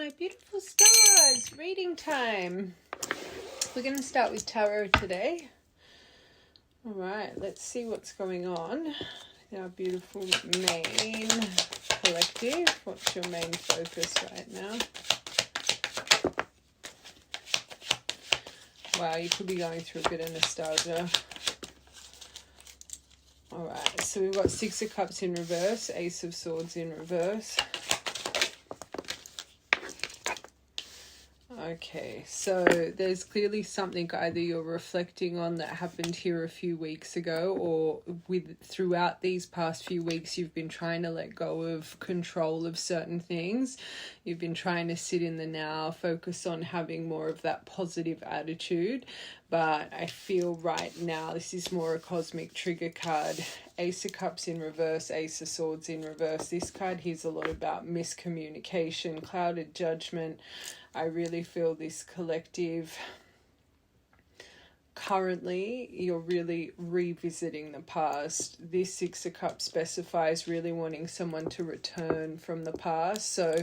my beautiful stars, reading time. We're going to start with tarot today. All right, let's see what's going on with our beautiful main collective. What's your main focus right now? Wow, you could be going through a bit of nostalgia. All right, so we've got Six of Cups in reverse, Ace of Swords in reverse. Okay, so there's clearly something either you're reflecting on that happened here a few weeks ago, or throughout these past few weeks you've been trying to let go of control of certain things. You've been trying to sit in the now, focus on having more of that positive attitude. But I feel right now this is more a cosmic trigger card. Ace of Cups in reverse, Ace of Swords in reverse. This card here's a lot about miscommunication, clouded judgment. I really feel this collective, currently, you're really revisiting the past. This Six of Cups specifies really wanting someone to return from the past. So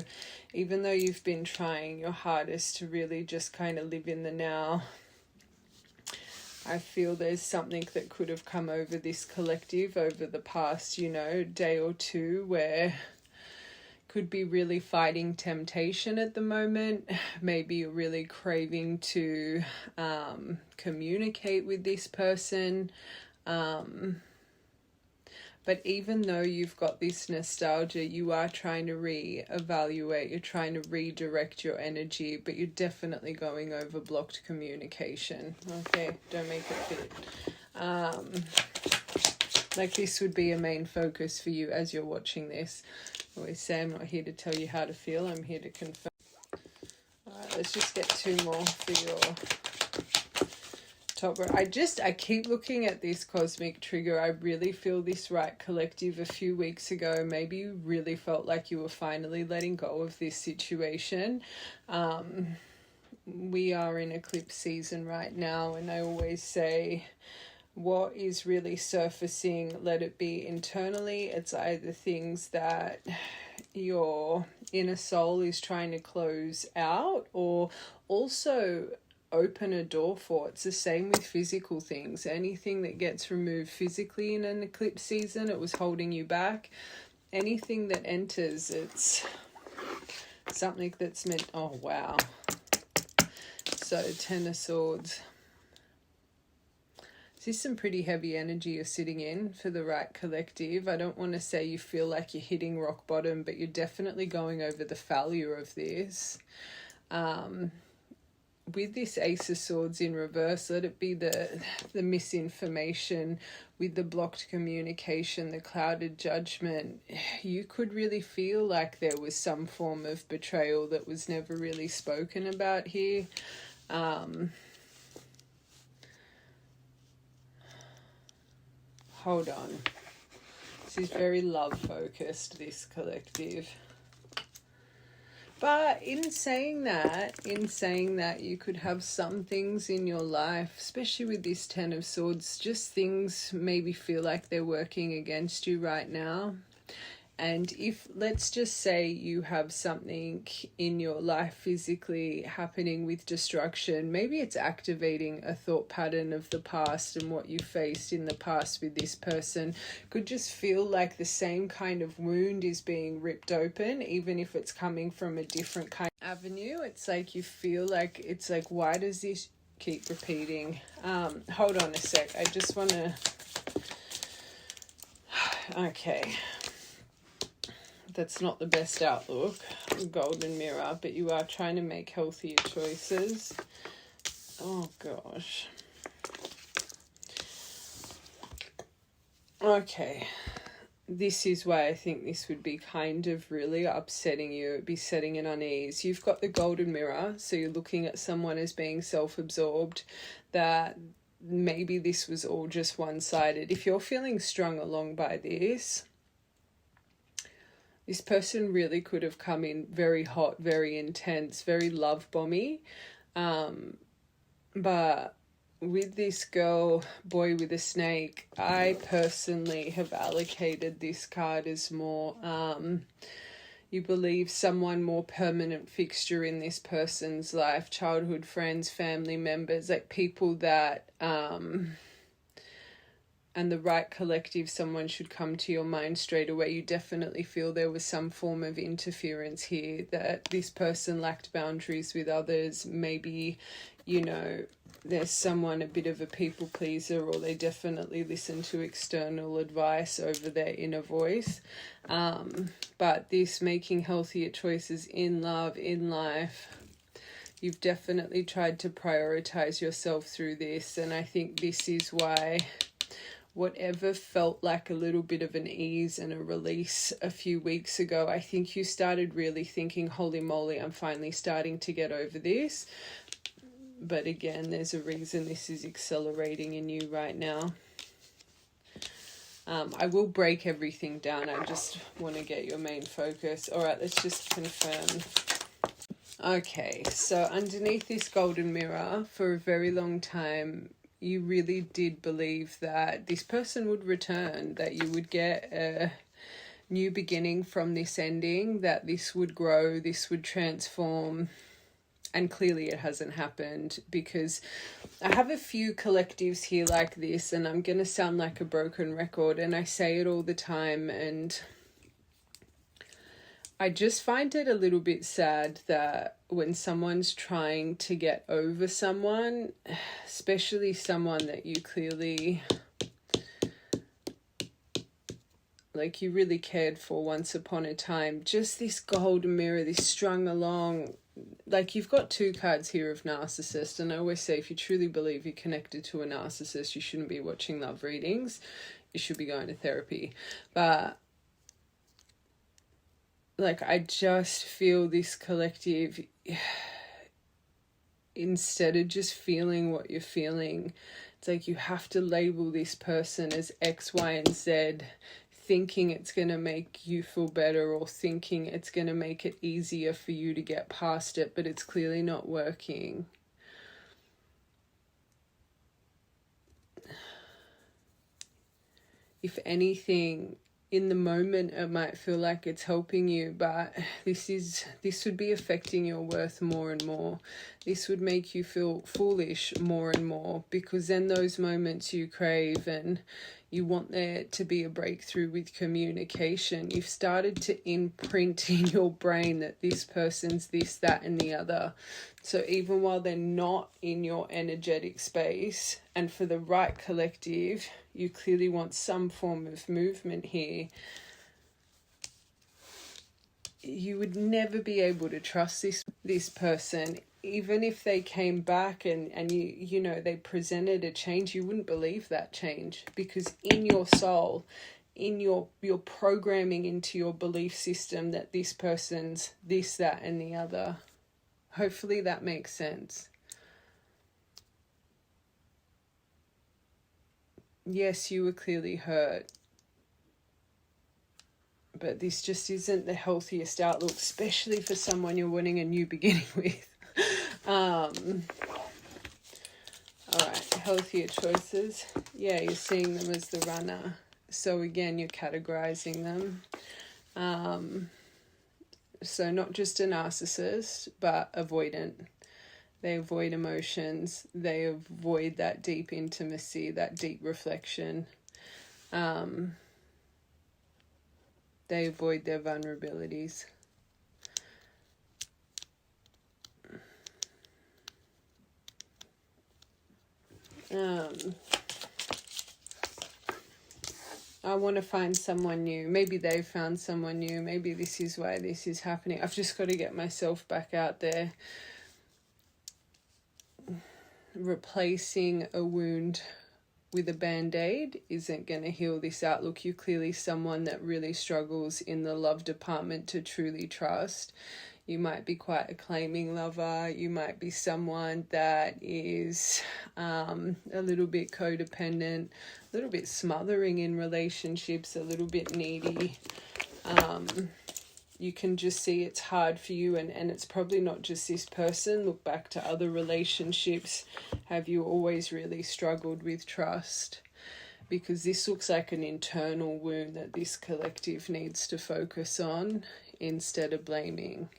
even though you've been trying your hardest to really just kind of live in the now, I feel there's something that could have come over this collective over the past, day or two, where could be really fighting temptation at the moment. Maybe you're really craving to communicate with this person. But even though you've got this nostalgia, you are trying to reevaluate, you're trying to redirect your energy, but you're definitely going over blocked communication. Okay, don't make it fit. Like this would be a main focus for you as you're watching this. I always say I'm not here to tell you how to feel, I'm here to confirm. Alright, let's just get two more for your top row. I keep looking at this cosmic trigger. I really feel this right collective a few weeks ago. Maybe you really felt like you were finally letting go of this situation. We are in eclipse season right now, and I always say, what is really surfacing, let it be internally. It's either things that your inner soul is trying to close out, or also open a door for. It's the same with physical things. Anything that gets removed physically in an eclipse season, it was holding you back. Anything that enters, it's something that's meant. Oh wow. So Ten of Swords. This is some pretty heavy energy you're sitting in for the right collective. I don't want to say you feel like you're hitting rock bottom, but you're definitely going over the failure of this. With this Ace of Swords in reverse, let it be the misinformation, with the blocked communication, the clouded judgment. You could really feel like there was some form of betrayal that was never really spoken about here. Hold on. This is very love-focused, this collective. But in saying that, you could have some things in your life, especially with this Ten of Swords, just things maybe feel like they're working against you right now. And if, let's just say you have something in your life physically happening with destruction, maybe it's activating a thought pattern of the past and what you faced in the past with this person. Could just feel like the same kind of wound is being ripped open, even if it's coming from a different kind of avenue. It's like you feel like, it's like, why does this keep repeating? Hold on a sec. I just want to... Okay. That's not the best outlook, golden mirror, but you are trying to make healthier choices. Oh gosh. Okay. This is why I think this would be kind of really upsetting you. It'd be setting an unease. You've got the golden mirror, so you're looking at someone as being self-absorbed, that maybe this was all just one-sided. If you're feeling strung along by this person really could have come in very hot, very intense, very love-bomby. But with this boy with a snake, I personally have allocated this card as more, You believe someone more permanent fixture in this person's life, childhood friends, family members, like people that, and the right collective, someone should come to your mind straight away. You definitely feel there was some form of interference here, that this person lacked boundaries with others. Maybe, you know, there's someone a bit of a people pleaser, or they definitely listen to external advice over their inner voice. But this making healthier choices in love, in life, you've definitely tried to prioritize yourself through this. And I think this is why whatever felt like a little bit of an ease and a release a few weeks ago, I think you started really thinking, holy moly, I'm finally starting to get over this. But again, there's a reason this is accelerating in you right now. I will break everything down. I just want to get your main focus. All right, let's just confirm. Okay, so underneath this golden mirror, for a very long time, you really did believe that this person would return, that you would get a new beginning from this ending, that this would grow, this would transform. And clearly it hasn't happened, because I have a few collectives here like this, and I'm going to sound like a broken record, and I say it all the time, and I just find it a little bit sad that when someone's trying to get over someone, especially someone that you clearly, like, you really cared for once upon a time, just this golden mirror, this strung along. Like, you've got two cards here of narcissist, and I always say, if you truly believe you're connected to a narcissist, you shouldn't be watching love readings. You should be going to therapy. But, like, I just feel this collective, instead of just feeling what you're feeling, it's like you have to label this person as X, Y, and Z, thinking it's going to make you feel better, or thinking it's going to make it easier for you to get past it, but it's clearly not working. If anything, in the moment it might feel like it's helping you, but this would be affecting your worth more and more. This would make you feel foolish more and more, because then those moments you crave and you want there to be a breakthrough with communication, you've started to imprint in your brain that this person's this, that, and the other. So even while they're not in your energetic space, and for the right collective, you clearly want some form of movement here, you would never be able to trust this person. Even if they came back and you know, they presented a change, you wouldn't believe that change, because in your soul, in your programming into your belief system that this person's this, that, and the other. Hopefully that makes sense. Yes, you were clearly hurt, but this just isn't the healthiest outlook, especially for someone you're wanting a new beginning with. All right, healthier choices. Yeah, you're seeing them as the runner. So again, you're categorizing them. So not just a narcissist, but avoidant. They avoid emotions. They avoid that deep intimacy, that deep reflection. They avoid their vulnerabilities. I want to find someone new. Maybe they've found someone new. Maybe this is why this is happening. I've just got to get myself back out there. Replacing a wound with a band-aid isn't going to heal this outlook. You're clearly someone that really struggles in the love department to truly trust. You might be quite a claiming lover. You might be someone that is a little bit codependent, a little bit smothering in relationships, a little bit needy. You can just see it's hard for you, and it's probably not just this person. Look back to other relationships. Have you always really struggled with trust? Because this looks like an internal wound that this collective needs to focus on. instead of blaming.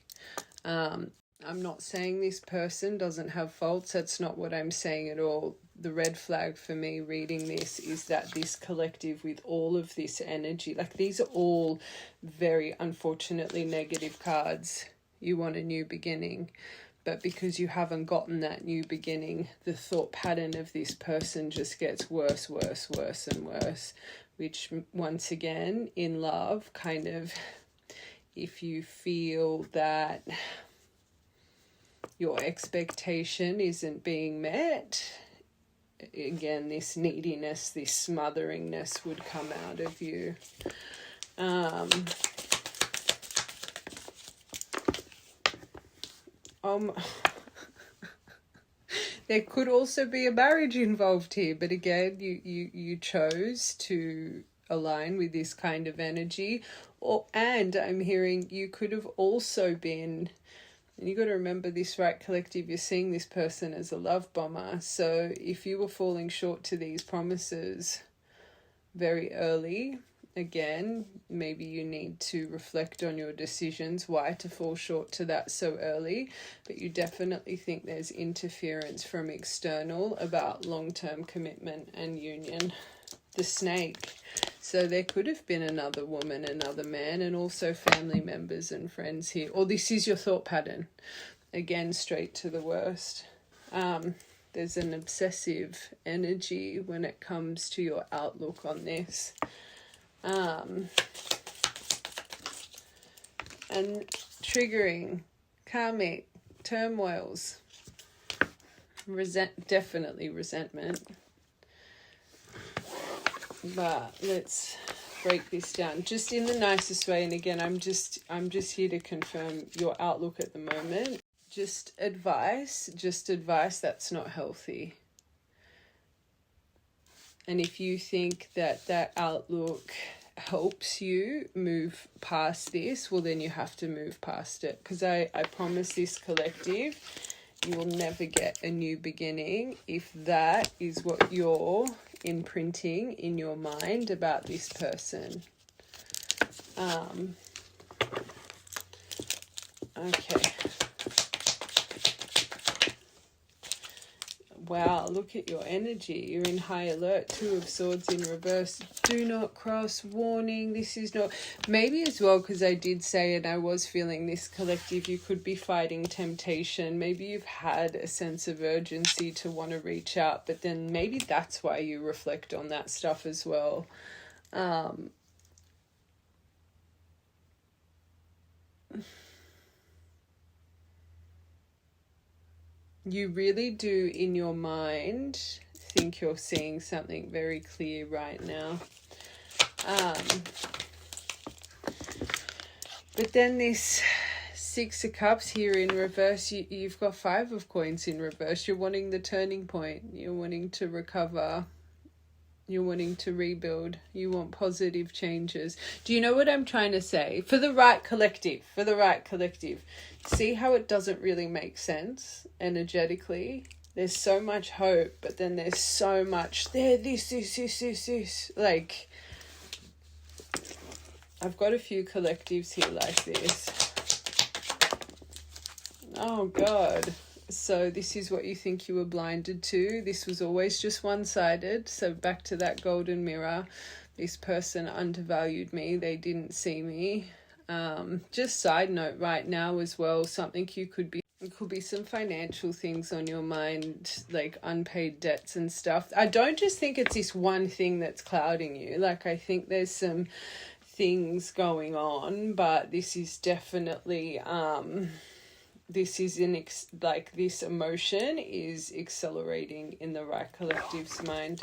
I'm not saying this person doesn't have faults. That's not what I'm saying at all. The red flag for me reading this is that this collective with all of this energy, like these are all very unfortunately negative cards. You want a new beginning, but because you haven't gotten that new beginning, the thought pattern of this person just gets worse, worse, worse and worse, which once again in love, kind of, if you feel that your expectation isn't being met, again, this neediness, this smotheringness would come out of you. There could also be a marriage involved here, but again, you chose to align with this kind of energy, and I'm hearing you could have also been. And you got to remember this, right, collective, you're seeing this person as a love bomber. So if you were falling short to these promises very early, again, maybe you need to reflect on your decisions, why to fall short to that so early. But you definitely think there's interference from external about long-term commitment and union. The snake. So there could have been another woman, another man, and also family members and friends here. Or this is your thought pattern. Again, straight to the worst. There's an obsessive energy when it comes to your outlook on this. And triggering, karmic, turmoils. Definitely resentment. But let's break this down just in the nicest way. And again, I'm just here to confirm your outlook at the moment. Just advice that's not healthy. And if you think that outlook helps you move past this, well, then you have to move past it. Because I promise this collective, you will never get a new beginning if that is what you're imprinting in your mind about this person. Okay. Wow, look at your energy. You're in high alert. 2 of Swords in reverse. Do not cross. Warning. This is not... Maybe as well, because I did say it, I was feeling this collective. You could be fighting temptation. Maybe you've had a sense of urgency to want to reach out, but then maybe that's why you reflect on that stuff as well. You really do in your mind think you're seeing something very clear right now. But then this 6 of Cups here in reverse, you've got 5 of Coins in reverse. You're wanting the turning point. You're wanting to recover. You're wanting to rebuild. You want positive changes. Do you know what I'm trying to say? For the right collective. See how it doesn't really make sense energetically? There's so much hope, but then there's so much this. Like, I've got a few collectives here like this. Oh, God. So this is what you think you were blinded to. This was always just one-sided. So back to that golden mirror. This person undervalued me. They didn't see me. Just side note right now as well, something it could be some financial things on your mind, like unpaid debts and stuff. I don't just think it's this one thing that's clouding you. Like, I think there's some things going on, but this is definitely, this is this emotion is accelerating in the right collective's mind.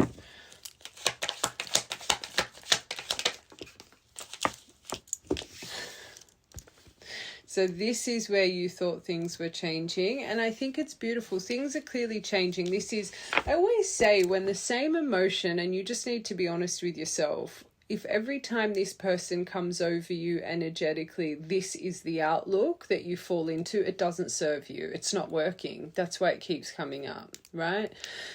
So this is where you thought things were changing, and I think it's beautiful. Things are clearly changing. This is, I always say, when the same emotion, and you just need to be honest with yourself, if every time this person comes over you energetically, this is the outlook that you fall into, it doesn't serve you. It's not working. That's why it keeps coming up, right?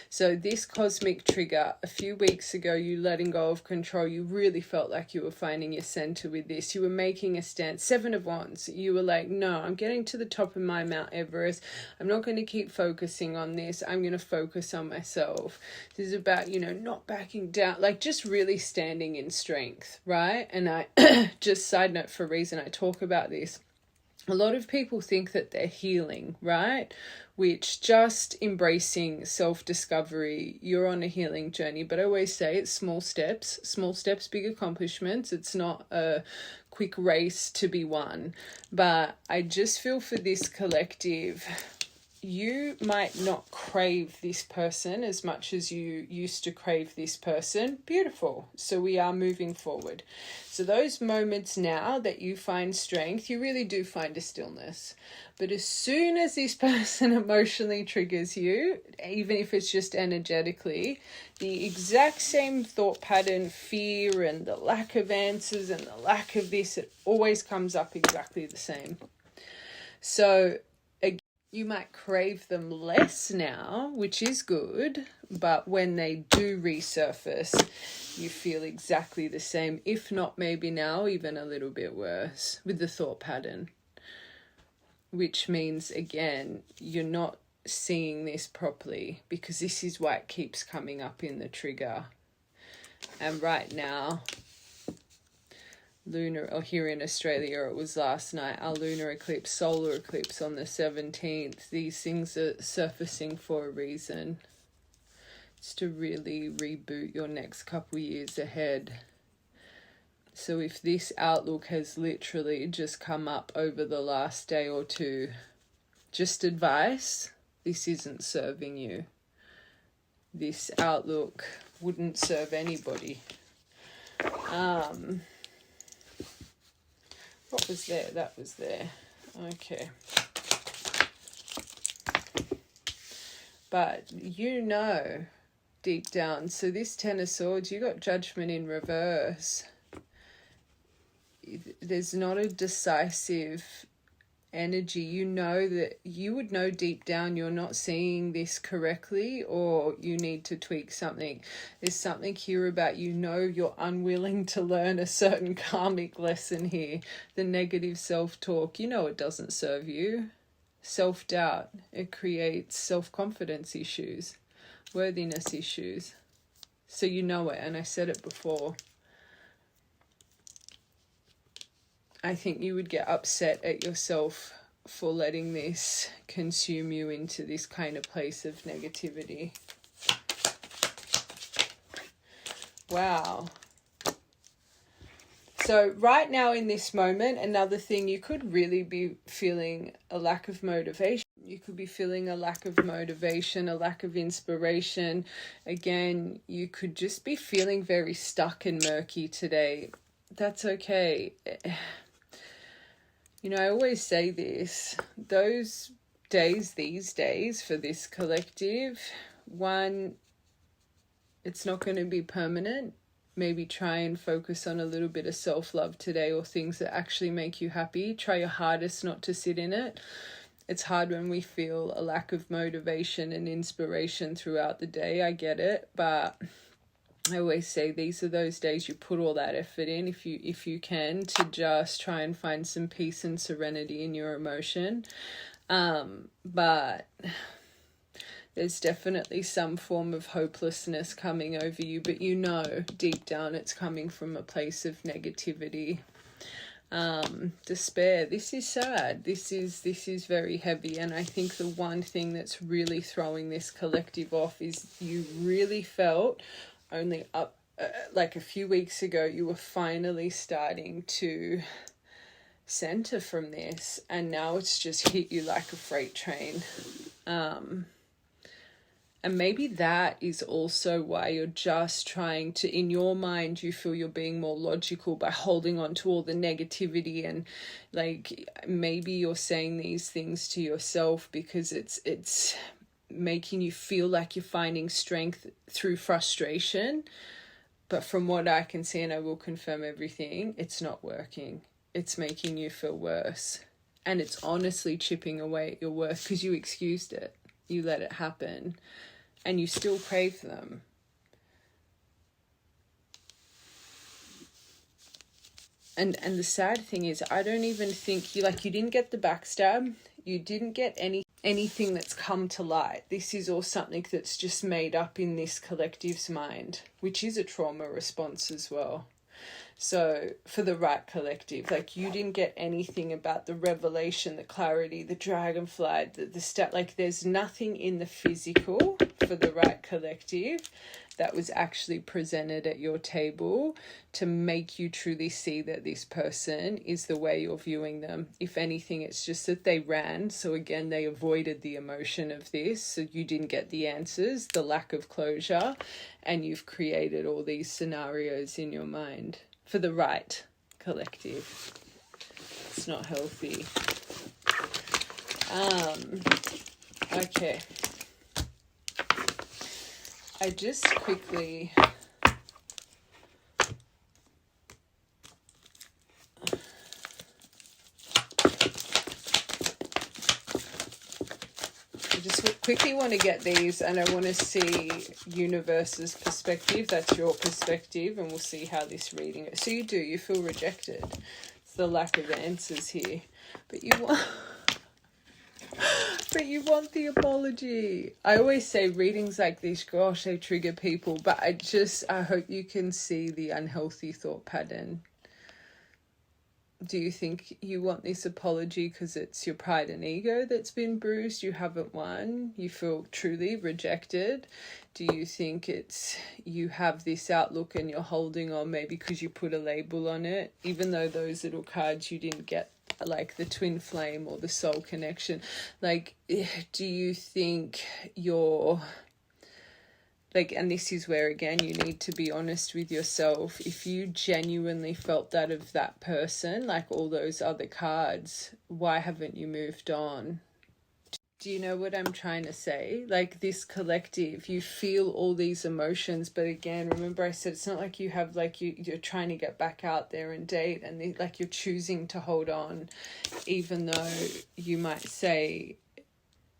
So this cosmic trigger, a few weeks ago, you letting go of control, you really felt like you were finding your center with this. You were making a stand. 7 of Wands. You were like, no, I'm getting to the top of my Mount Everest. I'm not going to keep focusing on this. I'm going to focus on myself. This is about, you know, not backing down, like just really standing in strength, right? And I just side note for a reason I talk about this. A lot of people think that they're healing, right? Which just embracing self-discovery, you're on a healing journey. But I always say it's small steps, big accomplishments. It's not a quick race to be won. But I just feel for this collective, you might not crave this person as much as you used to crave this person. Beautiful. So we are moving forward. So those moments now that you find strength, you really do find a stillness. But as soon as this person emotionally triggers you, even if it's just energetically, the exact same thought pattern, fear and the lack of answers and the lack of this, it always comes up exactly the same. So you might crave them less now, which is good, but when they do resurface, you feel exactly the same, if not maybe now even a little bit worse with the thought pattern, which means, again, you're not seeing this properly because this is why it keeps coming up in the trigger. And right now, lunar, or here in Australia it was last night, our lunar eclipse, solar eclipse on the 17th. These things are surfacing for a reason. It's to really reboot your next couple years ahead. So if this outlook has literally just come up over the last day or two, just advice, this isn't serving you. This outlook wouldn't serve anybody. What was there? That was there. Okay. But you know deep down, so this 10 of Swords, you got Judgment in reverse. There's not a decisive energy. You know that you would know deep down you're not seeing this correctly, or you need to tweak something. There's something here about, you know, you're unwilling to learn a certain karmic lesson here. The negative self-talk, you know, it doesn't serve you. Self-doubt, it creates self-confidence issues, worthiness issues. So you know it, and I said it before. I think you would get upset at yourself for letting this consume you into this kind of place of negativity. Wow. So right now in this moment, another thing, you could really be feeling a lack of motivation. You could be feeling a lack of motivation, a lack of inspiration. Again, you could just be feeling very stuck and murky today. That's okay. You know, I always say this, those days, these days for this collective, one, it's not going to be permanent. Maybe try and focus on a little bit of self-love today, or things that actually make you happy. Try your hardest not to sit in it. It's hard when we feel a lack of motivation and inspiration throughout the day. I get it, but I always say these are those days you put all that effort in, if you can, to just try and find some peace and serenity in your emotion. But there's definitely some form of hopelessness coming over you, but you know deep down it's coming from a place of negativity. Despair. This is sad. This is very heavy, and I think the one thing that's really throwing this collective off is you really felt only up like a few weeks ago you were finally starting to center from this, and now it's just hit you like a freight train. And maybe that is also why you're just trying to, in your mind, you feel you're being more logical by holding on to all the negativity, and like maybe you're saying these things to yourself because it's making you feel like you're finding strength through frustration. But from what I can see, and I will confirm everything, it's not working. It's making you feel worse. And it's honestly chipping away at your worth because you excused it. You let it happen. And you still crave them. And the sad thing is, I don't even think you didn't get the backstab. You didn't get anything that's come to light. This is all something that's just made up in this collective's mind, which is a trauma response as well. So for the right collective, you didn't get anything about the revelation, the clarity, the dragonfly, there's nothing in the physical for the right collective that was actually presented at your table to make you truly see that this person is the way you're viewing them. If anything, it's just that they ran. So again, they avoided the emotion of this. So you didn't get the answers, the lack of closure, and you've created all these scenarios in your mind for the right collective. It's not healthy. Okay. I just quickly want to get these, and I want to see universe's perspective. That's your perspective, and we'll see how this reading is. So you feel rejected. It's the lack of answers here, but you want the apology. I always say readings like this, gosh, they trigger people, but I hope you can see the unhealthy thought pattern. Do you think you want this apology because it's your pride and ego that's been bruised? You haven't won. You feel truly rejected. Do you think it's you have this outlook and you're holding on maybe because you put a label on it, even though those little cards you didn't get, like the twin flame or the soul connection? Do you think you're and this is where, again, you need to be honest with yourself. If you genuinely felt that of that person, like all those other cards, why haven't you moved on? Do you know what I'm trying to say? This collective, you feel all these emotions, but again, remember I said it's not like you have, you're trying to get back out there and date, and you're choosing to hold on, even though you might say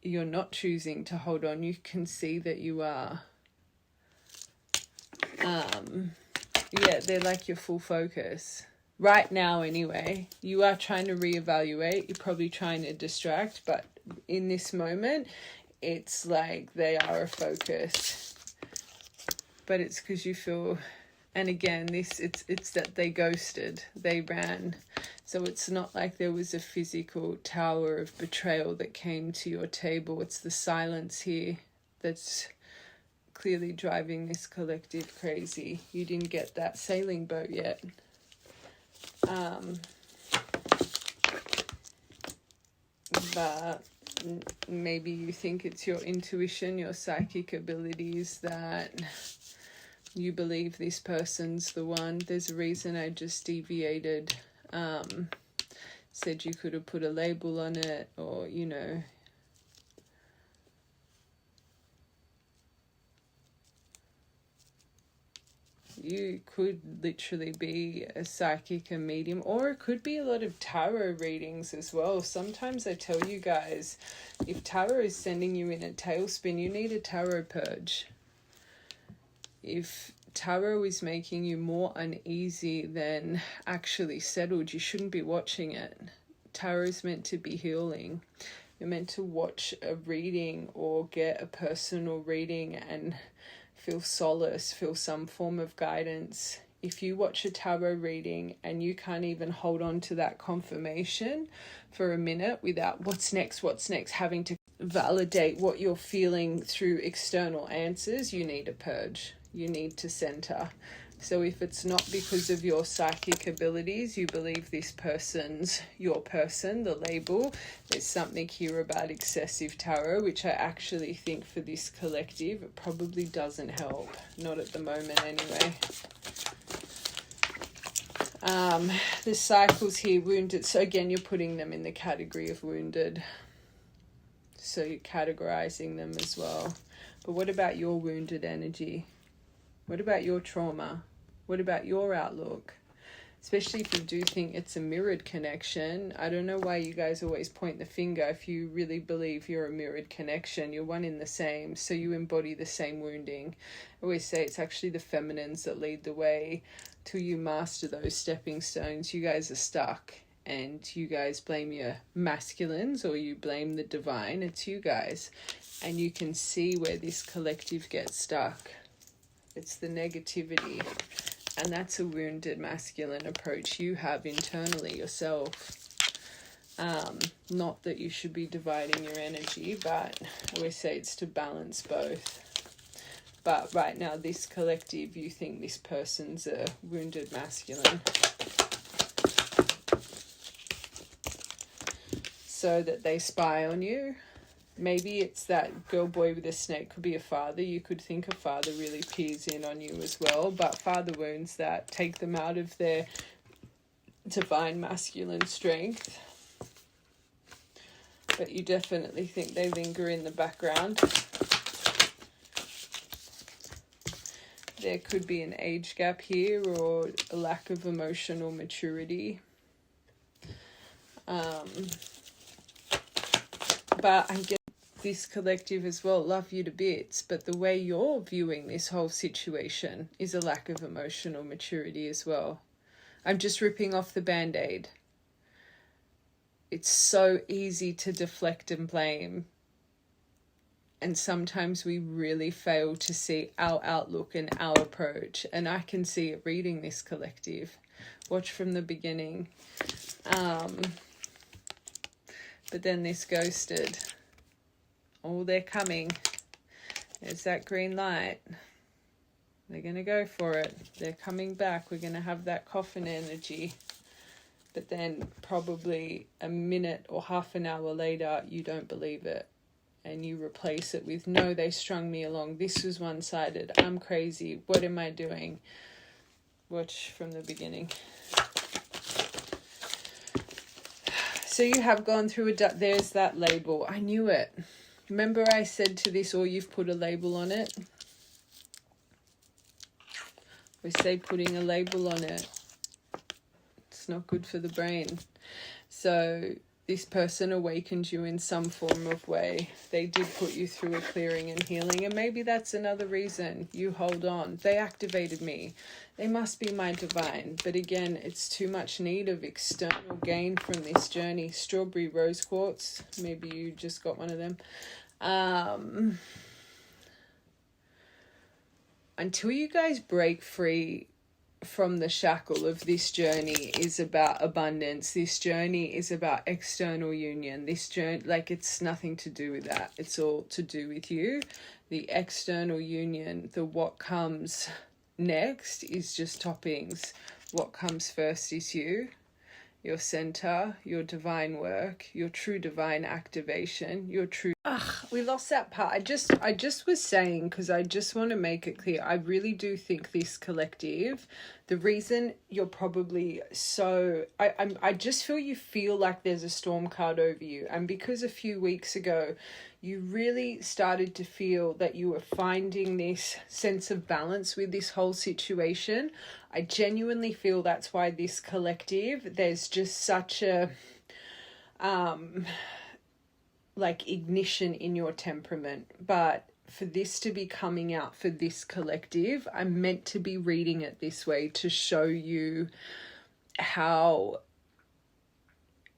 you're not choosing to hold on. You can see that you are. They're your full focus right now. Anyway, you are trying to reevaluate. You're probably trying to distract, but in this moment, it's they are a focus. But it's because you feel, and again, it's that they ghosted, they ran. So it's not like there was a physical tower of betrayal that came to your table. It's the silence here that's clearly driving this collective crazy. You didn't get that sailing boat yet. But maybe you think it's your intuition, your psychic abilities, that you believe this person's the one. There's a reason I just deviated, said you could have put a label on it, or you could literally be a psychic, a medium, or it could be a lot of tarot readings as well. Sometimes I tell you guys, if tarot is sending you in a tailspin, you need a tarot purge. If tarot is making you more uneasy than actually settled, you shouldn't be watching it. Tarot is meant to be healing. You're meant to watch a reading or get a personal reading and feel solace, feel some form of guidance. If you watch a tarot reading and you can't even hold on to that confirmation for a minute without what's next, having to validate what you're feeling through external answers, you need a purge. You need to center. So if it's not because of your psychic abilities, you believe this person's your person, the label, there's something here about excessive tarot, which I actually think for this collective, it probably doesn't help. Not at the moment anyway. The cycles here, wounded. So again, you're putting them in the category of wounded. So you're categorizing them as well. But what about your wounded energy? What about your trauma? What about your outlook? Especially if you do think it's a mirrored connection. I don't know why you guys always point the finger. If you really believe you're a mirrored connection, you're one in the same, so you embody the same wounding. I always say it's actually the feminines that lead the way. Till you master those stepping stones, you guys are stuck. And you guys blame your masculines or you blame the divine. It's you guys. And you can see where this collective gets stuck. It's the negativity. And that's a wounded masculine approach you have internally yourself. Not that you should be dividing your energy, but I always say it's to balance both. But right now, this collective, you think this person's a wounded masculine. So that they spy on you. Maybe it's that girl boy with a snake, could be a father. You could think a father really peers in on you as well, but father wounds that take them out of their divine masculine strength. But you definitely think they linger in the background. There could be an age gap here or a lack of emotional maturity. But I get this collective as well, love you to bits, but the way you're viewing this whole situation is a lack of emotional maturity as well. I'm just ripping off the Band-Aid. It's so easy to deflect and blame. And sometimes we really fail to see our outlook and our approach. And I can see it reading this collective. Watch from the beginning. But then this ghosted. Oh, they're coming. There's that green light. They're going to go for it. They're coming back. We're going to have that coffin energy. But then probably a minute or half an hour later, you don't believe it. And you replace it with, no, they strung me along. This was one-sided. I'm crazy. What am I doing? Watch from the beginning. So you have gone through there's that label. I knew it. Remember I said to this, or you've put a label on it? We say putting a label on it. It's not good for the brain. So this person awakened you in some form of way. They did put you through a clearing and healing, and maybe that's another reason you hold on. They activated me. They must be my divine. But again, it's too much need of external gain from this journey. Strawberry rose quartz. Maybe you just got one of them. Until you guys break free from the shackle of this journey is about abundance. This journey is about external union. This journey, like, it's nothing to do with that. It's all to do with you. The external union, the what comes next is just toppings. What comes first is you, your center, your divine work, your true divine activation, your true... we lost that part. I just was saying, because I just want to make it clear, I really do think this collective, the reason you're probably so... I just you feel like there's a storm cloud over you. And because a few weeks ago, you really started to feel that you were finding this sense of balance with this whole situation. I genuinely feel that's why this collective, there's just such a... like ignition in your temperament. But for this to be coming out for this collective, I'm meant to be reading it this way to show you how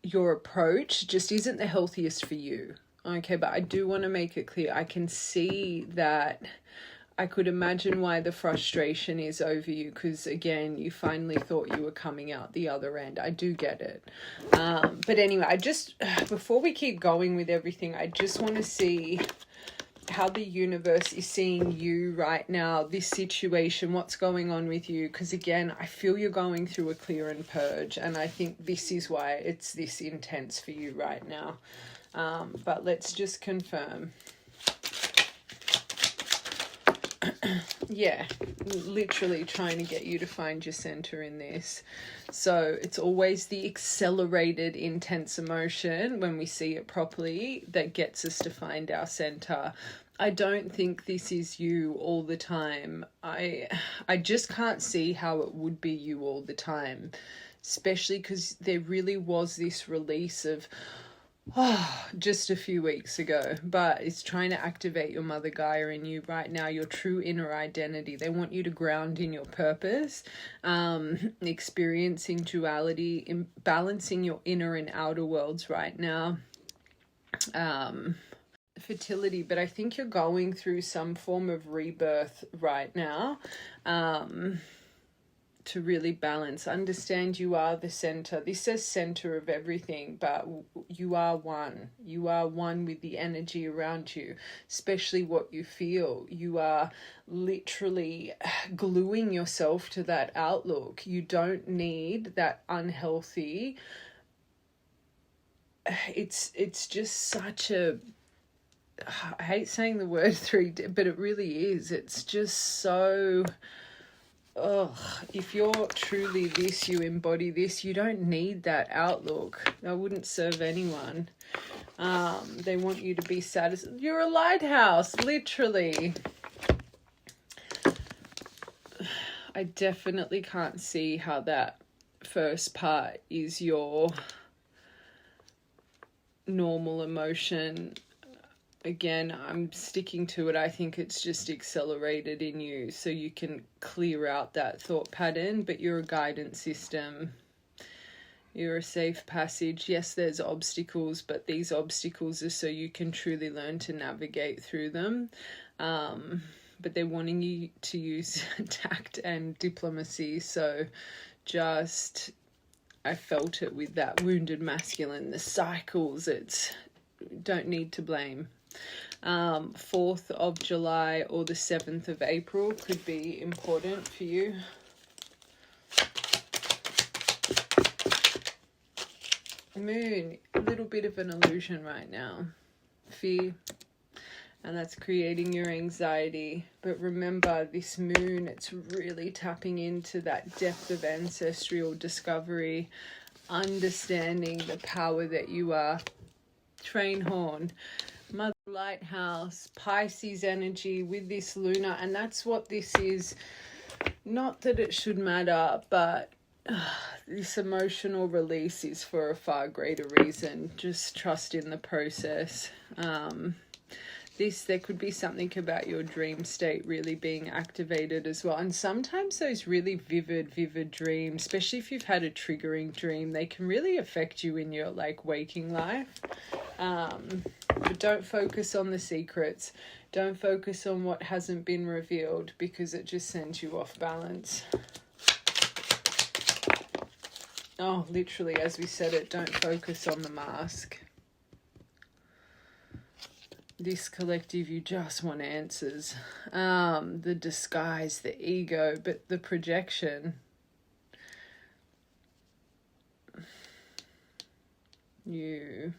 your approach just isn't the healthiest for you. Okay, but I do want to make it clear. I can see that. I could imagine why the frustration is over you, because again, you finally thought you were coming out the other end. I do get it. But anyway, before we keep going with everything, I just want to see how the universe is seeing you right now, this situation, what's going on with you. Because again, I feel you're going through a clear and purge, and I think this is why it's this intense for you right now. But let's just confirm. yeah, literally trying to get you to find your center in this. So it's always the accelerated, intense emotion when we see it properly that gets us to find our center. I don't think this is you all the time. I just can't see how it would be you all the time, especially because there really was this release of just a few weeks ago, but it's trying to activate your Mother Gaia in you right now, your true inner identity. They want you to ground in your purpose, experiencing duality, balancing your inner and outer worlds right now. Fertility, but I think you're going through some form of rebirth right now. To really balance, understand you are the center. This says center of everything, but you are one. You are one with the energy around you, especially what you feel. You are literally gluing yourself to that outlook. You don't need that unhealthy. It's just such a, I hate saying the word 3D, but it really is. It's just so, if you're truly this, you embody this, you don't need that outlook. That wouldn't serve anyone. They want you to be satisfied. You're a lighthouse, literally. I definitely can't see how that first part is your normal emotion. Again, I'm sticking to it. I think it's just accelerated in you so you can clear out that thought pattern, but you're a guidance system. You're a safe passage. Yes, there's obstacles, but these obstacles are so you can truly learn to navigate through them. But they're wanting you to use tact and diplomacy. So just, I felt it with that wounded masculine, the cycles. It's, don't need to blame. 4th of July or the 7th of April could be important for you. Moon, a little bit of an illusion right now. Fear, and that's creating your anxiety. But remember, this moon, it's really tapping into that depth of ancestral discovery, understanding the power that you are. Train horn, Mother Lighthouse, Pisces energy with this lunar, and that's what this is. Not that it should matter, but this emotional release is for a far greater reason. Just trust in the process. There could be something about your dream state really being activated as well. And sometimes those really vivid dreams, especially if you've had a triggering dream, they can really affect you in your waking life. But don't focus on the secrets. Don't focus on what hasn't been revealed, because it just sends you off balance. Oh, literally, as we said it, don't focus on the mask. This collective, you just want answers. The disguise, the ego, but the projection. You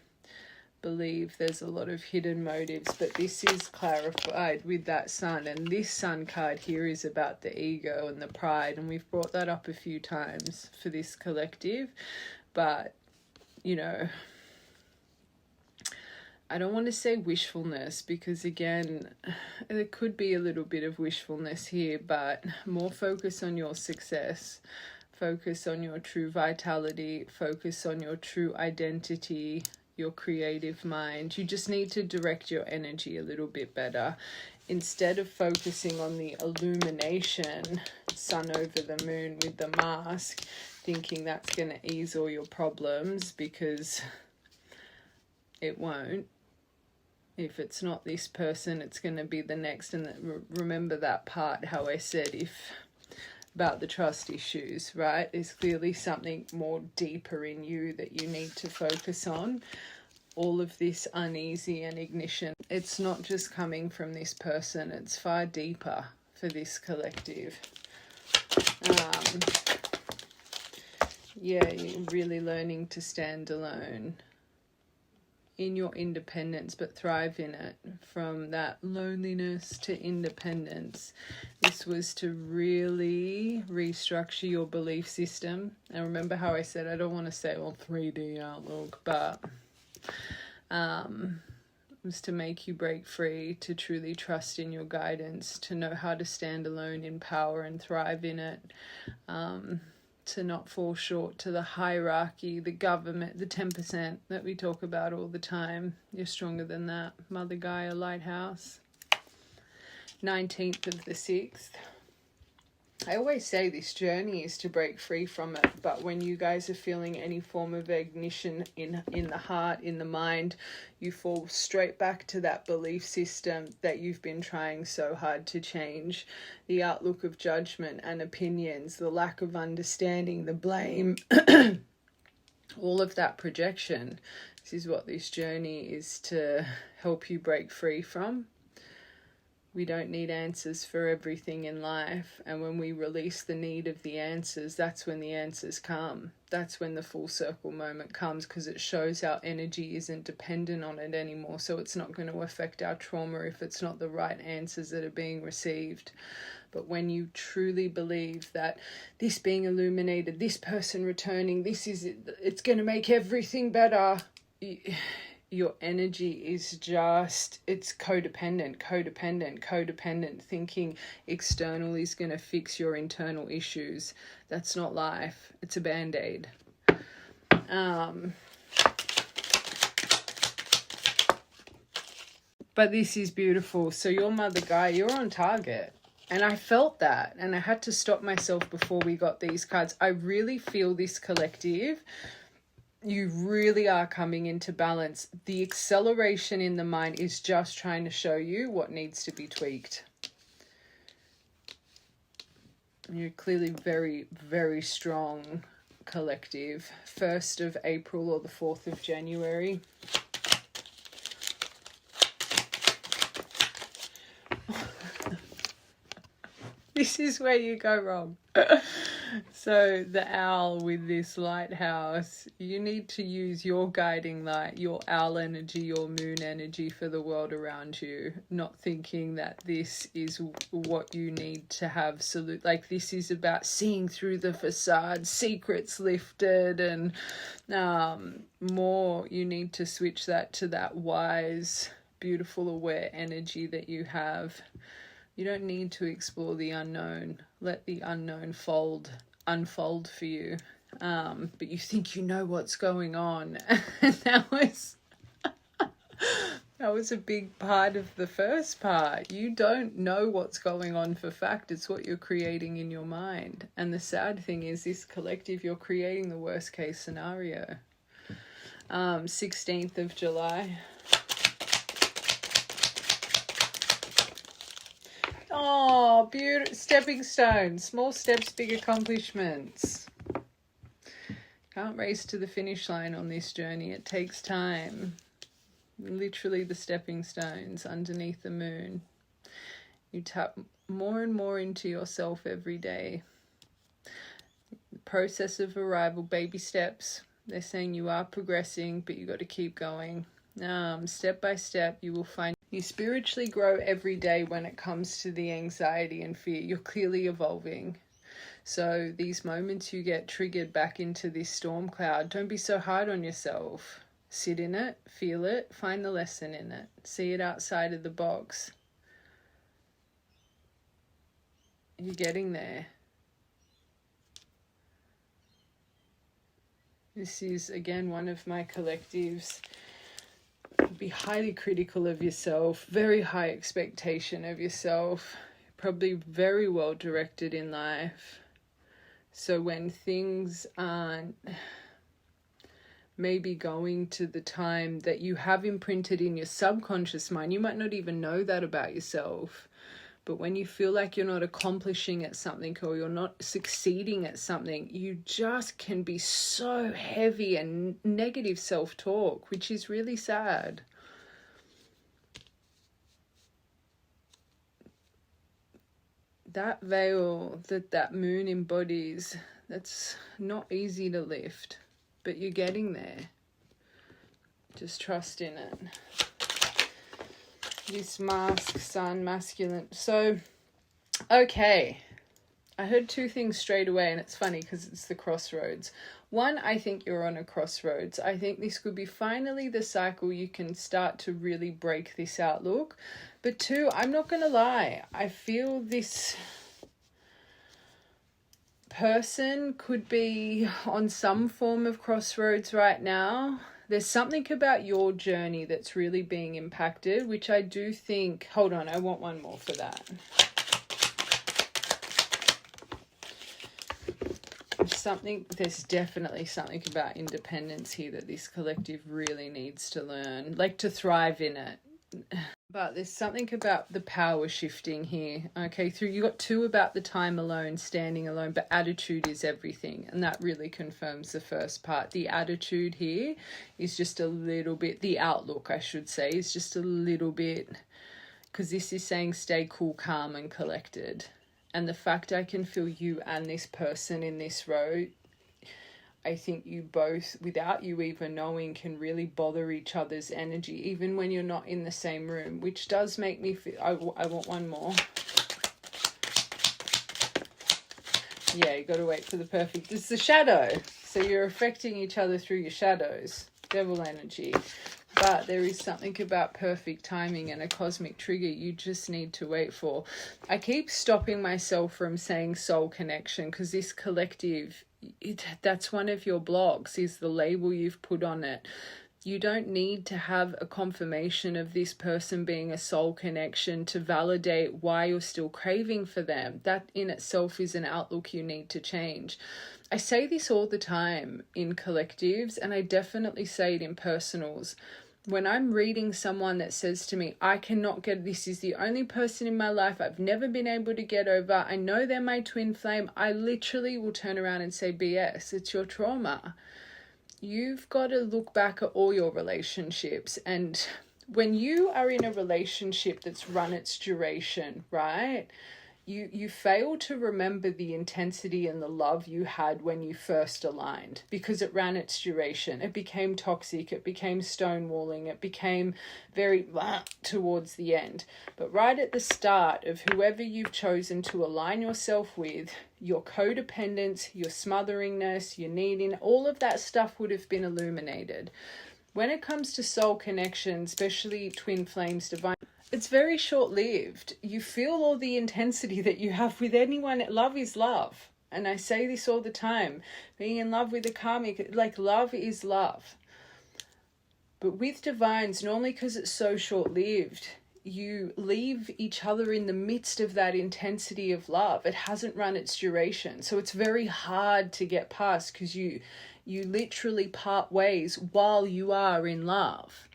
believe there's a lot of hidden motives, but this is clarified with that sun, and this sun card here is about the ego and the pride, and we've brought that up a few times for this collective. But I don't want to say wishfulness, because again, there could be a little bit of wishfulness here, but more focus on your success, focus on your true vitality, focus on your true identity, your creative mind. You just need to direct your energy a little bit better. Instead of focusing on the illumination, sun over the moon with the mask, thinking that's going to ease all your problems, because it won't. If it's not this person, it's going to be the next. And remember that part, how I said about the trust issues, right? There's clearly something more deeper in you that you need to focus on. All of this uneasy and ignition, it's not just coming from this person, it's far deeper for this collective. You're really learning to stand alone. in your independence, but thrive in it. From that loneliness to independence. This was to really restructure your belief system. And remember how I said, I don't want to say, well, 3D outlook, but it was to make you break free, to truly trust in your guidance, to know how to stand alone in power and thrive in it. To not fall short to the hierarchy, the government, the 10% that we talk about all the time. You're stronger than that. Mother Gaia, Lighthouse. 19th of the 6th. I always say this journey is to break free from it, but when you guys are feeling any form of ignition in the heart, in the mind, you fall straight back to that belief system that you've been trying so hard to change. The outlook of judgment and opinions, the lack of understanding, the blame, all of that projection. This is what this journey is to help you break free from. We don't need answers for everything in life. And when we release the need of the answers, that's when the answers come. That's when the full circle moment comes, because it shows our energy isn't dependent on it anymore. So it's not going to affect our trauma if it's not the right answers that are being received. But when you truly believe that this being illuminated, this person returning, it's going to make everything better, your energy is just, it's codependent, thinking external is going to fix your internal issues. That's not life. It's a band-aid. But this is beautiful. So your Mother Gaia, you're on target. And I felt that. And I had to stop myself before we got these cards. I really feel this collective. You really are coming into balance. The acceleration in the mind is just trying to show you what needs to be tweaked. You're clearly very, very strong collective. 1st of April or the 4th of January. This is where you go wrong. So the owl with this lighthouse, you need to use your guiding light, your owl energy, your moon energy for the world around you, not thinking that this is what you need to have. Like this is about seeing through the facade, secrets lifted, and more you need to switch that to that wise, beautiful, aware energy that you have. You don't need to explore the unknown. Let the unknown unfold for you. But you think you know what's going on. And that was a big part of the first part. You don't know what's going on for fact. It's what you're creating in your mind. And the sad thing is, this collective, you're creating the worst case scenario. 16th of July. Oh, beautiful. Stepping stones. Small steps, big accomplishments. Can't race to the finish line on this journey. It takes time. Literally the stepping stones underneath the moon. You tap more and more into yourself every day. The process of arrival, baby steps. They're saying you are progressing, but you got to keep going. Step by step, you will find you spiritually grow every day when it comes to the anxiety and fear. You're clearly evolving. So these moments you get triggered back into this storm cloud, don't be so hard on yourself. Sit in it, feel it, find the lesson in it. See it outside of the box. You're getting there. This is, again, one of my collectives. Be highly critical of yourself, very high expectation of yourself, probably very well directed in life. So when things aren't maybe going to the time that you have imprinted in your subconscious mind, you might not even know that about yourself. But when you feel like you're not accomplishing at something or you're not succeeding at something, you just can be so heavy and negative self-talk, which is really sad. That veil that moon embodies, that's not easy to lift, but you're getting there. Just trust in it. This mask, sun, masculine. So, okay. I heard two things straight away, and it's funny because it's the crossroads. One, I think you're on a crossroads. I think this could be finally the cycle you can start to really break this outlook. But two, I'm not going to lie. I feel this person could be on some form of crossroads right now. There's something about your journey that's really being impacted, which I do think... Hold on, I want one more for that. There's definitely something about independence here that this collective really needs to learn, like to thrive in it. But there's something about the power shifting here. Okay, you got two about the time alone, standing alone, but attitude is everything. And that really confirms the first part. The attitude here is just a little bit, the outlook, I should say, is just a little bit, because this is saying stay cool, calm, and collected. And the fact I can feel you and this person in this row, I think you both, without you even knowing, can really bother each other's energy, even when you're not in the same room, which does make me feel... I want one more. Yeah, you got to wait for the perfect... It's the shadow. So you're affecting each other through your shadows. Devil energy. But there is something about perfect timing and a cosmic trigger you just need to wait for. I keep stopping myself from saying soul connection because this collective, that's one of your blocks, is the label you've put on it. You don't need to have a confirmation of this person being a soul connection to validate why you're still craving for them. That in itself is an outlook you need to change. I say this all the time in collectives, and I definitely say it in personals. When I'm reading someone that says to me, I cannot get, this is the only person in my life I've never been able to get over, I know they're my twin flame, I literally will turn around and say, BS, it's your trauma. You've got to look back at all your relationships. And when you are in a relationship that's run its duration, right? You fail to remember the intensity and the love you had when you first aligned because it ran its duration. It became toxic. It became stonewalling. It became very towards the end. But right at the start of whoever you've chosen to align yourself with, your codependence, your smotheringness, your needing, all of that stuff would have been illuminated. When it comes to soul connection, especially twin flames, divine, it's very short-lived. You feel all the intensity that you have with anyone. Love is love. And I say this all the time. Being in love with a karmic, like love is love. But with divines, normally because it's so short-lived, you leave each other in the midst of that intensity of love. It hasn't run its duration. So it's very hard to get past because you literally part ways while you are in love.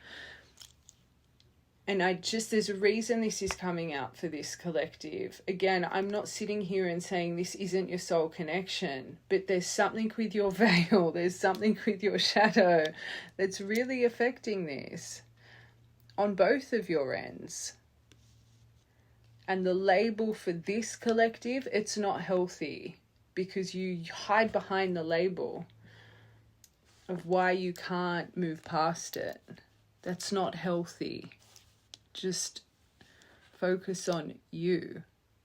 And there's a reason this is coming out for this collective. Again, I'm not sitting here and saying this isn't your soul connection, but there's something with your veil, there's something with your shadow that's really affecting this on both of your ends. And the label for this collective, it's not healthy because you hide behind the label of why you can't move past it. That's not healthy. Just focus on you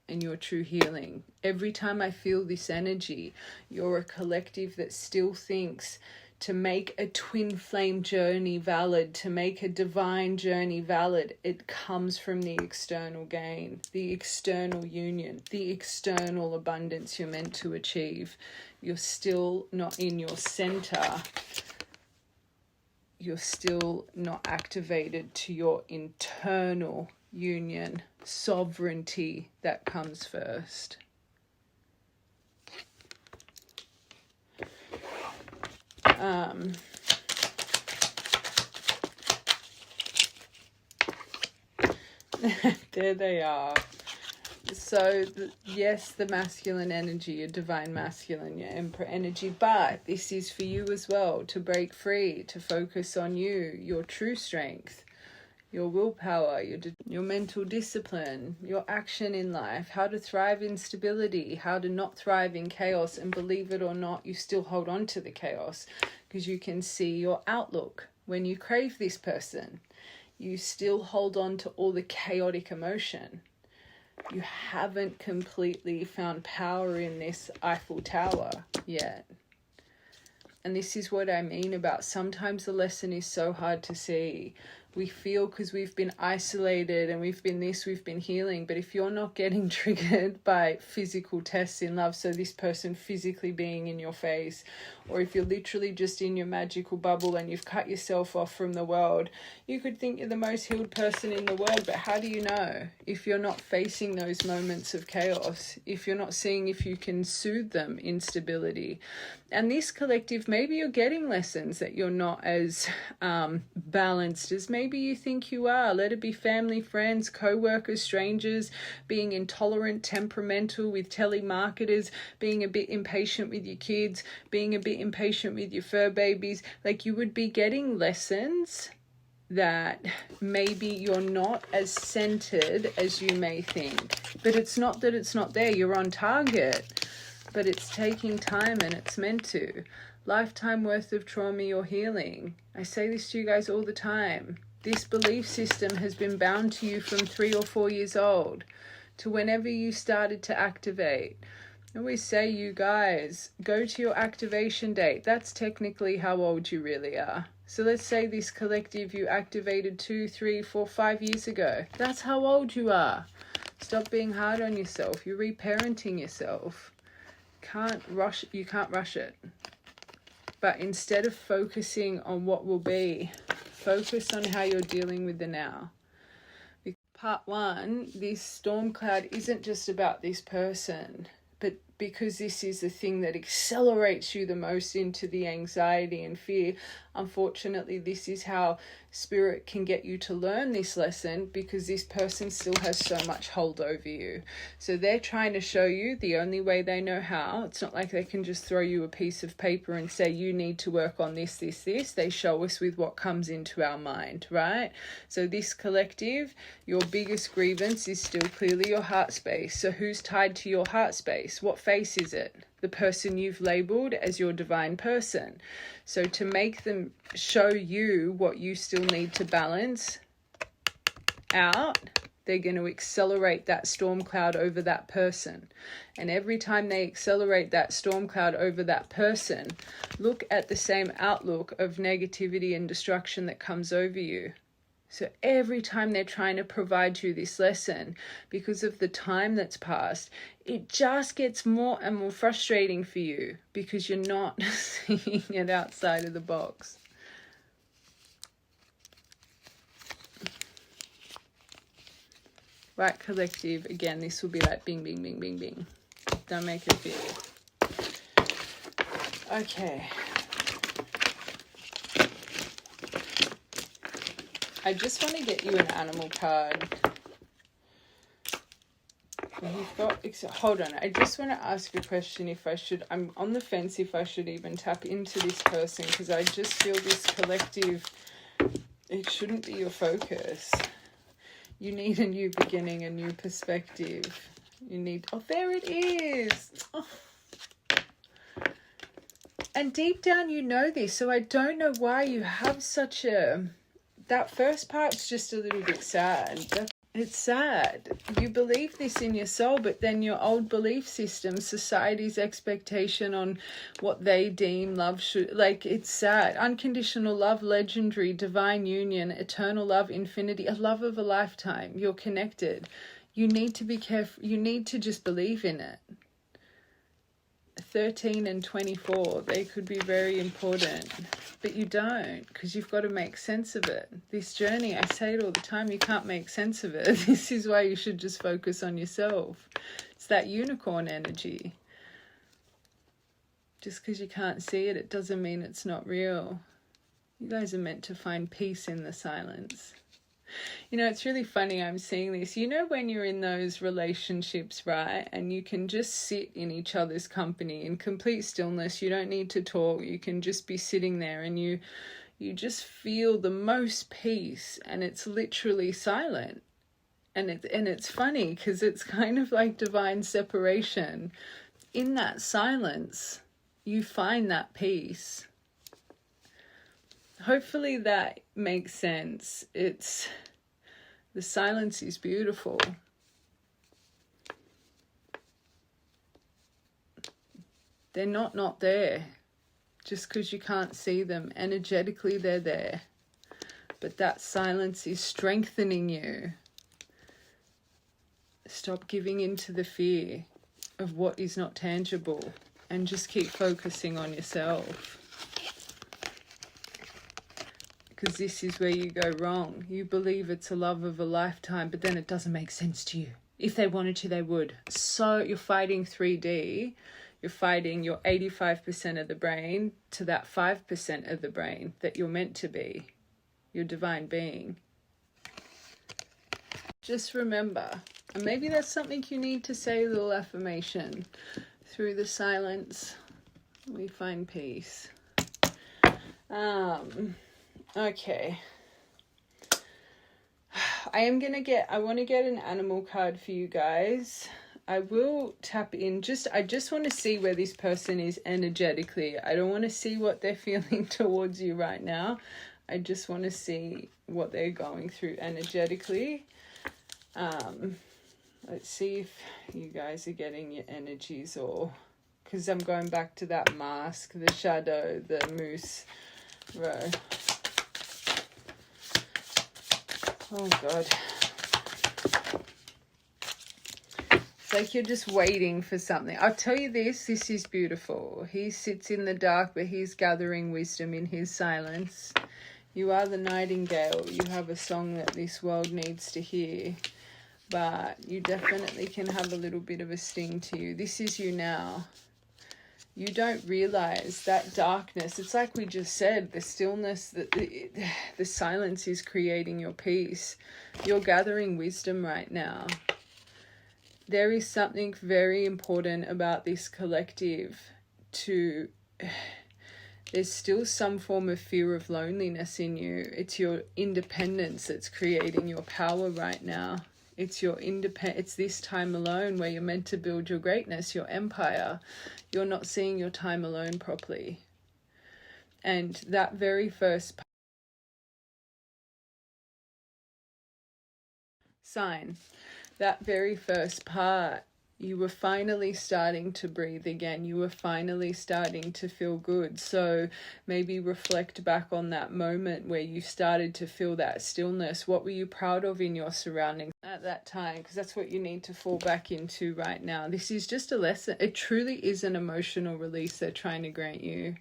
and your true healing. Every time I feel this energy, you're a collective that still thinks to make a twin flame journey valid, to make a divine journey valid, it comes from the external gain, the external union, the external abundance you're meant to achieve. You're still not in your center. You're still not activated to your internal union, sovereignty that comes first. There they are. So, yes, the masculine energy, your divine masculine, your emperor energy, but this is for you as well, to break free, to focus on you, your true strength, your willpower, your mental discipline, your action in life, how to thrive in stability, how to not thrive in chaos, and believe it or not, you still hold on to the chaos because you can see your outlook when you crave this person, you still hold on to all the chaotic emotion. You haven't completely found power in this Eiffel Tower yet. And this is what I mean about sometimes the lesson is so hard to see. We feel because we've been isolated and we've been this, we've been healing. But if you're not getting triggered by physical tests in love, so this person physically being in your face, or if you're literally just in your magical bubble and you've cut yourself off from the world, you could think you're the most healed person in the world. But how do you know if you're not facing those moments of chaos, if you're not seeing if you can soothe them, instability? And this collective, maybe you're getting lessons that you're not as balanced as maybe you think you are. Let it be family, friends, co-workers, strangers, being intolerant, temperamental with telemarketers, being a bit impatient with your kids, being a bit impatient with your fur babies. Like, you would be getting lessons that maybe you're not as centered as you may think. But it's not that it's not there. You're on target. But it's taking time, and it's meant to. Lifetime worth of trauma you're healing. I say this to you guys all the time. This belief system has been bound to you from 3 or 4 years old to whenever you started to activate. I always say, you guys, go to your activation date. That's technically how old you really are. So let's say this collective you activated 2, 3, 4, 5 years ago. That's how old you are. Stop being hard on yourself. You're reparenting yourself. You can't rush it. But instead of focusing on what will be, focus on how you're dealing with the now. Part 1, this storm cloud isn't just about this person, but because this is the thing that accelerates you the most into the anxiety and fear, unfortunately, this is how spirit can get you to learn this lesson, because this person still has so much hold over you. So they're trying to show you the only way they know how. It's not like they can just throw you a piece of paper and say, you need to work on this, this, this. They show us with what comes into our mind, right? So this collective, your biggest grievance is still clearly your heart space. So who's tied to your heart space? What face is it? The person you've labeled as your divine person. So to make them show you what you still need to balance out, they're going to accelerate that storm cloud over that person. And every time they accelerate that storm cloud over that person, look at the same outlook of negativity and destruction that comes over you. So every time they're trying to provide you this lesson, because of the time that's passed, it just gets more and more frustrating for you because you're not seeing it outside of the box. Right, collective, again, this will be like bing, bing, bing, bing, bing. Don't make it feel. Okay. I just want to get you an animal card. You've got, hold on, I just want to ask a question if I should, I'm on the fence if I should even tap into this person, because I just feel this collective, it shouldn't be your focus. You need a new beginning, a new perspective. You need, oh, there it is. Oh. And deep down you know this, so I don't know why you have such a, that first part's just a little bit sad. It's sad. You believe this in your soul, but then your old belief system, society's expectation on what they deem love should, like, it's sad. Unconditional love, legendary, divine union, eternal love, infinity, a love of a lifetime. You're connected. You need to be careful. You need to just believe in it. 13 and 24, they could be very important, but you don't, because you've got to make sense of it. This journey, I say it all the time, you can't make sense of it. This is why you should just focus on yourself. It's that unicorn energy. Just because you can't see it, it doesn't mean it's not real. You guys are meant to find peace in the silence. You know, it's really funny, I'm seeing this. You know, when you're in those relationships, right, and you can just sit in each other's company in complete stillness, you don't need to talk, you can just be sitting there, and you just feel the most peace, and it's literally silent. And it's funny because it's kind of like divine separation. In that silence, you find that peace. hopefully that makes sense. The silence is beautiful. They're not there just because you can't see them. Energetically, they're there. But that silence is strengthening you. Stop giving in to the fear of what is not tangible and just keep focusing on yourself. Because this is where you go wrong. You believe it's a love of a lifetime, but then it doesn't make sense to you. If they wanted to, they would. So you're fighting 3D. You're fighting your 85% of the brain to that 5% of the brain that you're meant to be, your divine being. Just remember, and maybe that's something you need to say, a little affirmation. Through the silence, we find peace. Okay. I want to get an animal card for you guys. I will tap in. I just want to see where this person is energetically. I don't want to see what they're feeling towards you right now. I just want to see what they're going through energetically. Let's see if you guys are getting your energies, or because I'm going back to that mask, the shadow, the moose row. Oh God. It's like you're just waiting for something. I'll tell you this is beautiful. He sits in the dark, but he's gathering wisdom in his silence. You are the nightingale. You have a song that this world needs to hear. But you definitely can have a little bit of a sting to you. This is you now. You don't realize that darkness. It's like we just said, the stillness, the silence is creating your peace. You're gathering wisdom right now. There is something very important about this collective there's still some form of fear of loneliness in you. It's your independence that's creating your power right now. It's it's this time alone where you're meant to build your greatness, your empire. You're not seeing your time alone properly. And that very first sign, that very first part, you were finally starting to breathe again. You were finally starting to feel good. So maybe reflect back on that moment where you started to feel that stillness. What were you proud of in your surroundings at that time? Because that's what you need to fall back into right now. This is just a lesson. It truly is an emotional release they're trying to grant you.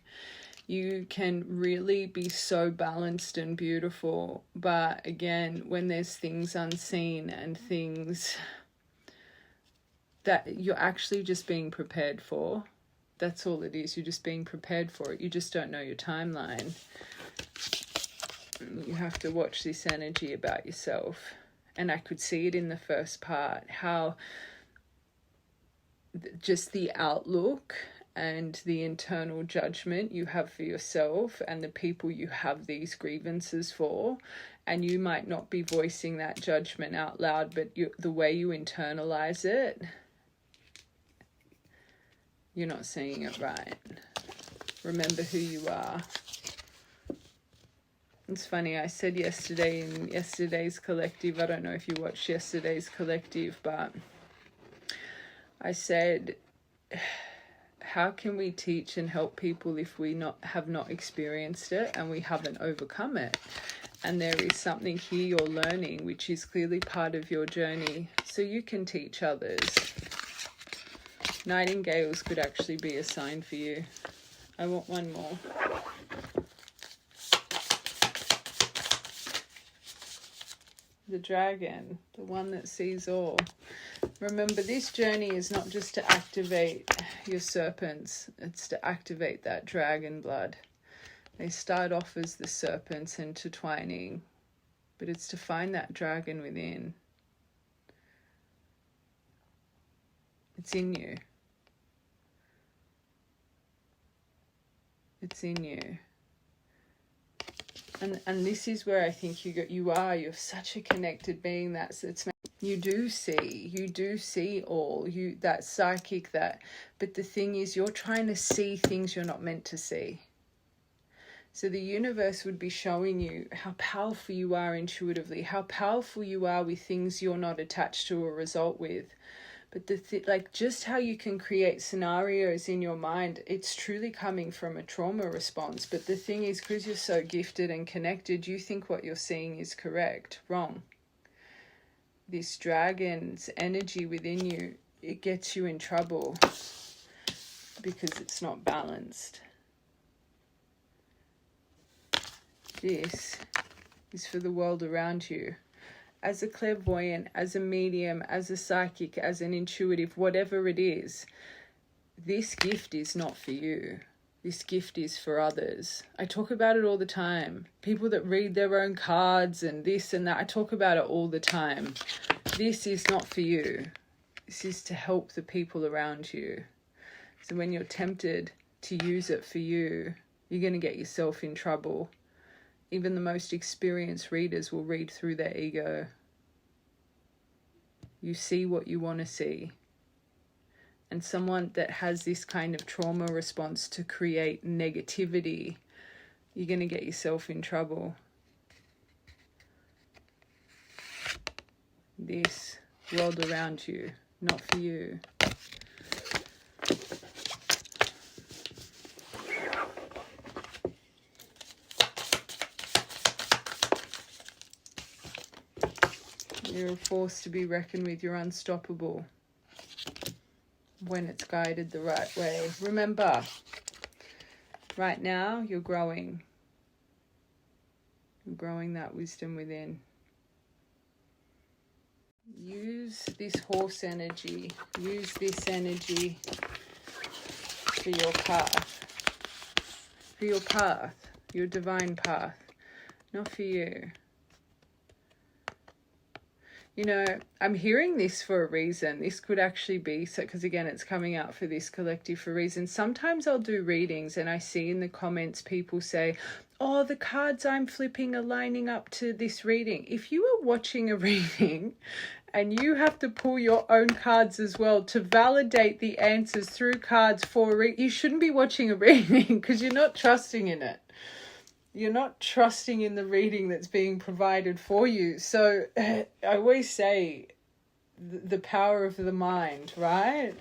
You can really be so balanced and beautiful. But again, when there's things unseen and things that you're actually just being prepared for. That's all it is. You're just being prepared for it. You just don't know your timeline. You have to watch this energy about yourself. And I could see it in the first part, how just the outlook and the internal judgment you have for yourself and the people you have these grievances for. And you might not be voicing that judgment out loud, but the way you internalize it, you're not seeing it right. Remember who you are. It's funny, I said yesterday in yesterday's collective, I don't know if you watched yesterday's collective, but I said, how can we teach and help people if we have not experienced it and we haven't overcome it? And there is something here you're learning, which is clearly part of your journey, so you can teach others. Nightingales could actually be a sign for you. I want one more. The dragon, the one that sees all. Remember, this journey is not just to activate your serpents, it's to activate that dragon blood. They start off as the serpents intertwining, but it's to find that dragon within. It's in you. It's in you. And this is where I think you're such a connected being. You do see all, that psychic, but the thing is, you're trying to see things you're not meant to see. So the universe would be showing you how powerful you are intuitively, how powerful you are with things you're not attached to a result with. But like just how you can create scenarios in your mind, it's truly coming from a trauma response. But the thing is, because you're so gifted and connected, you think what you're seeing is correct. Wrong. This dragon's energy within you, it gets you in trouble because it's not balanced. This is for the world around you. As a clairvoyant, as a medium, as a psychic, as an intuitive, whatever it is, this gift is not for you. This gift is for others. I talk about it all the time. People that read their own cards and this and that, I talk about it all the time. This is not for you. This is to help the people around you. So when you're tempted to use it for you, you're going to get yourself in trouble. Even the most experienced readers will read through their ego. You see what you want to see. And someone that has this kind of trauma response to create negativity, you're going to get yourself in trouble. This world around you, not for you. You're a force to be reckoned with. You're unstoppable when it's guided the right way. Remember, right now you're growing. You're growing that wisdom within. Use this horse energy. Use this energy for your path. For your path. Your divine path. Not for you. You know, I'm hearing this for a reason. This could actually be, so because again, it's coming out for this collective for a reason. Sometimes I'll do readings and I see in the comments people say, oh, the cards I'm flipping are lining up to this reading. If you are watching a reading and you have to pull your own cards as well to validate the answers through cards for a reading, you shouldn't be watching a reading because you're not trusting in it. You're not trusting in the reading that's being provided for you. So I always say the power of the mind, right?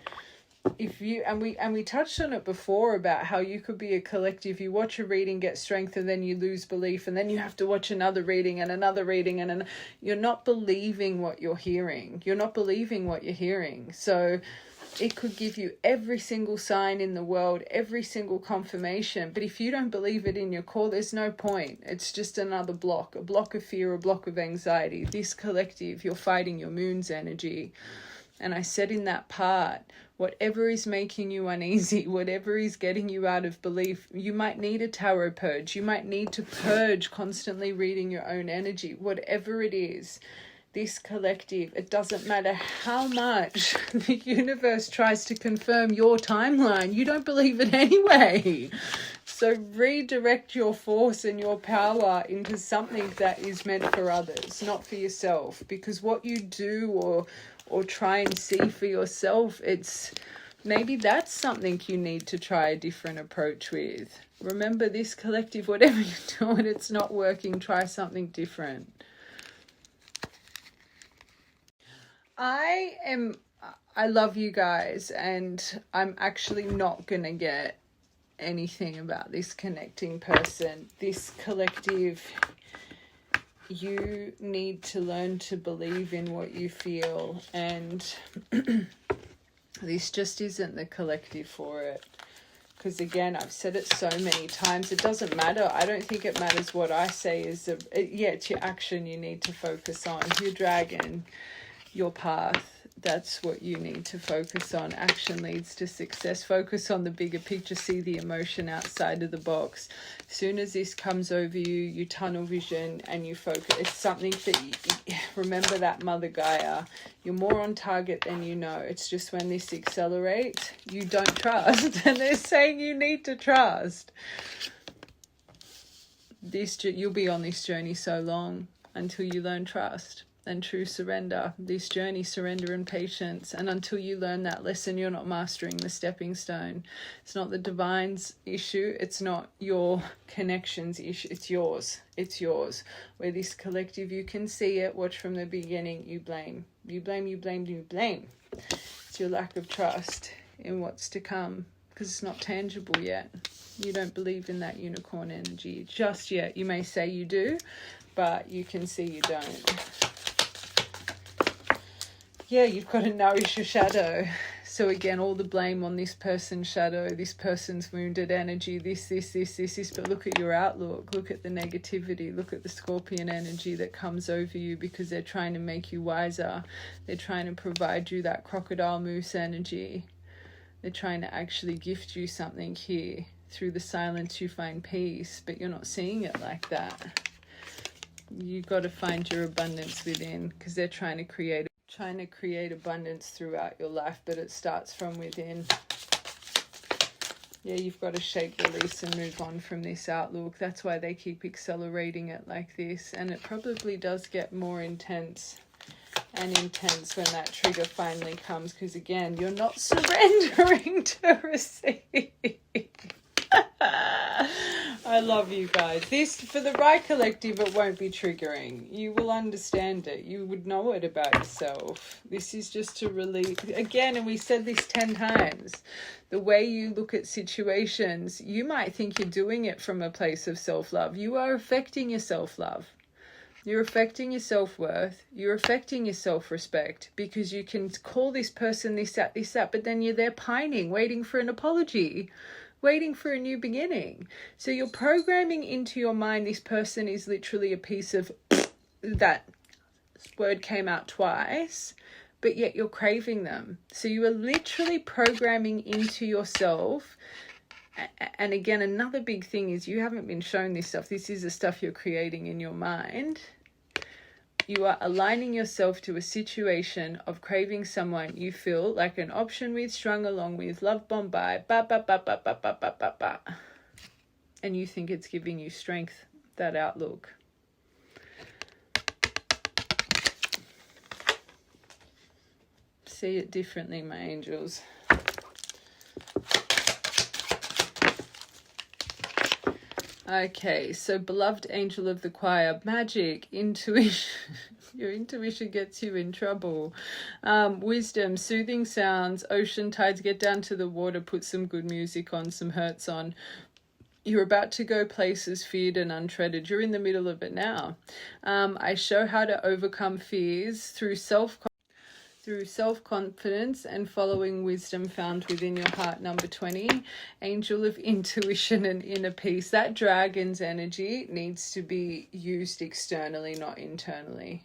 If you and we touched on it before about how you could be a collective. You watch a reading, get strength, and then you lose belief, and then you have to watch another reading and another reading, and you're not believing what you're hearing. You're not believing what you're hearing. So it could give you every single sign in the world, every single confirmation. But if you don't believe it in your core, there's no point. It's just another block, a block of fear, a block of anxiety. This collective, you're fighting your moon's energy. And I said in that part, whatever is making you uneasy, whatever is getting you out of belief, you might need a tarot purge. You might need to purge constantly reading your own energy, whatever it is. This collective, it doesn't matter how much the universe tries to confirm your timeline, you don't believe it anyway. So redirect your force and your power into something that is meant for others, not for yourself. Because what you do or try and see for yourself, it's maybe that's something you need to try a different approach with. Remember, this collective, whatever you're doing, it's not working, try something different. I love you guys, and I'm actually not going to get anything about this connecting person. This collective, you need to learn to believe in what you feel, and this just isn't the collective for it. Because again, I've said it so many times, it doesn't matter. I don't think it matters what I say is, it's your action you need to focus on. Your dragon, your path, that's what you need to focus on. Action leads to success. Focus on the bigger picture. See the emotion outside of the box. As soon as this comes over you, you tunnel vision and you focus. It's something that, remember that Mother Gaia. You're more on target than you know. It's just when this accelerates, you don't trust. And they're saying you need to trust. You'll be on this journey so long until you learn trust. and true surrender, this journey, surrender and patience. And until you learn that lesson, you're not mastering the stepping stone. It's not the divine's issue. It's not your connection's issue. It's yours. It's yours. Where this collective, you can see it. Watch from the beginning. You blame. You blame, you blame, you blame. It's your lack of trust in what's to come, because it's not tangible yet. You don't believe in that unicorn energy just yet. You may say you do, but you can see you don't. Yeah, you've got to nourish your shadow. So again, all the blame on this person's shadow, this person's wounded energy, this. But look at your outlook. Look at the negativity. Look at the Scorpion energy that comes over you, because they're trying to make you wiser. They're trying to provide you that crocodile moose energy. They're trying to actually gift you something here. Through the silence you find peace, but you're not seeing it like that. You've got to find your abundance within, because they're trying to create abundance throughout your life, but it starts from within. Yeah, you've got to shake, release and move on from this outlook. That's why they keep accelerating it like this, and it probably does get more intense and intense when that trigger finally comes, because again, you're not surrendering to receive. I love you guys. This, for the right collective, it won't be triggering. You will understand it. You would know it about yourself. This is just to release. Again, and we said this 10 times, the way you look at situations, you might think you're doing it from a place of self-love. You are affecting your self-love. You're affecting your self-worth. You're affecting your self-respect, because you can call this person this, that, but then you're there pining, waiting for an apology, waiting for a new beginning. So you're programming into your mind this person is literally a piece of that word came out twice, but yet you're craving them. So you are literally programming into yourself. And again, another big thing is you haven't been shown this stuff. This is the stuff you're creating in your mind. You are aligning yourself to a situation of craving someone you feel like an option with, strung along with, love bombed by, and you think it's giving you strength, that outlook. See it differently, my angels. Okay, so beloved angel of the choir, magic, intuition. Your intuition gets you in trouble. Wisdom, soothing sounds, ocean tides, get down to the water, put some good music on, some hurts on. You're about to go places feared and untreaded. You're in the middle of it now. I show how to overcome fears through self-confidence and following wisdom found within your heart. Number 20, angel of intuition and inner peace. That dragon's energy needs to be used externally, not internally.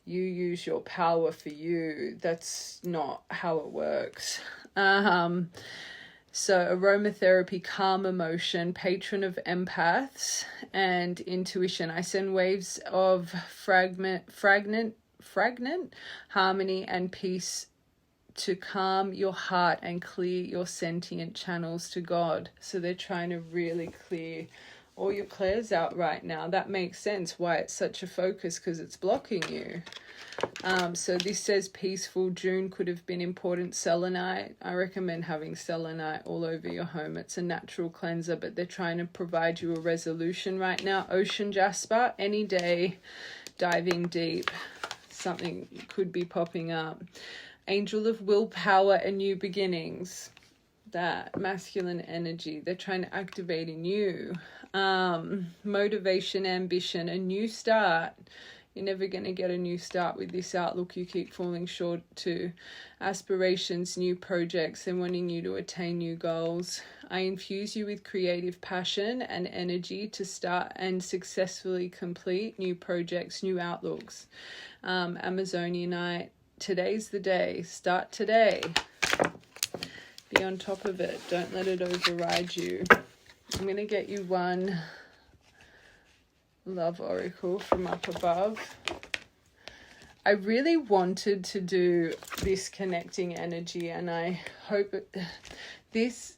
You use your power for you. That's not how it works. So aromatherapy, calm emotion, patron of empaths and intuition. I send waves of fragrant harmony and peace to calm your heart and clear your sentient channels to God. So they're trying to really clear all your clairs out right now. That makes sense why it's such a focus, because it's blocking you. So this says peaceful. June could have been important. Selenite. I recommend having selenite all over your home. It's a natural cleanser, but they're trying to provide you a resolution right now. Ocean jasper. Any day, diving deep. Something could be popping up. Angel of willpower and new beginnings. That masculine energy. They're trying to activate in you. Motivation, ambition, a new start. You're never going to get a new start with this outlook. You keep falling short to aspirations, new projects, and wanting you to attain new goals. I infuse you with creative passion and energy to start and successfully complete new projects, new outlooks. Amazonianite, today's the day. Start today. Be on top of it. Don't let it override you. I'm going to get you one love oracle from up above. I really wanted to do this connecting energy, and I hope this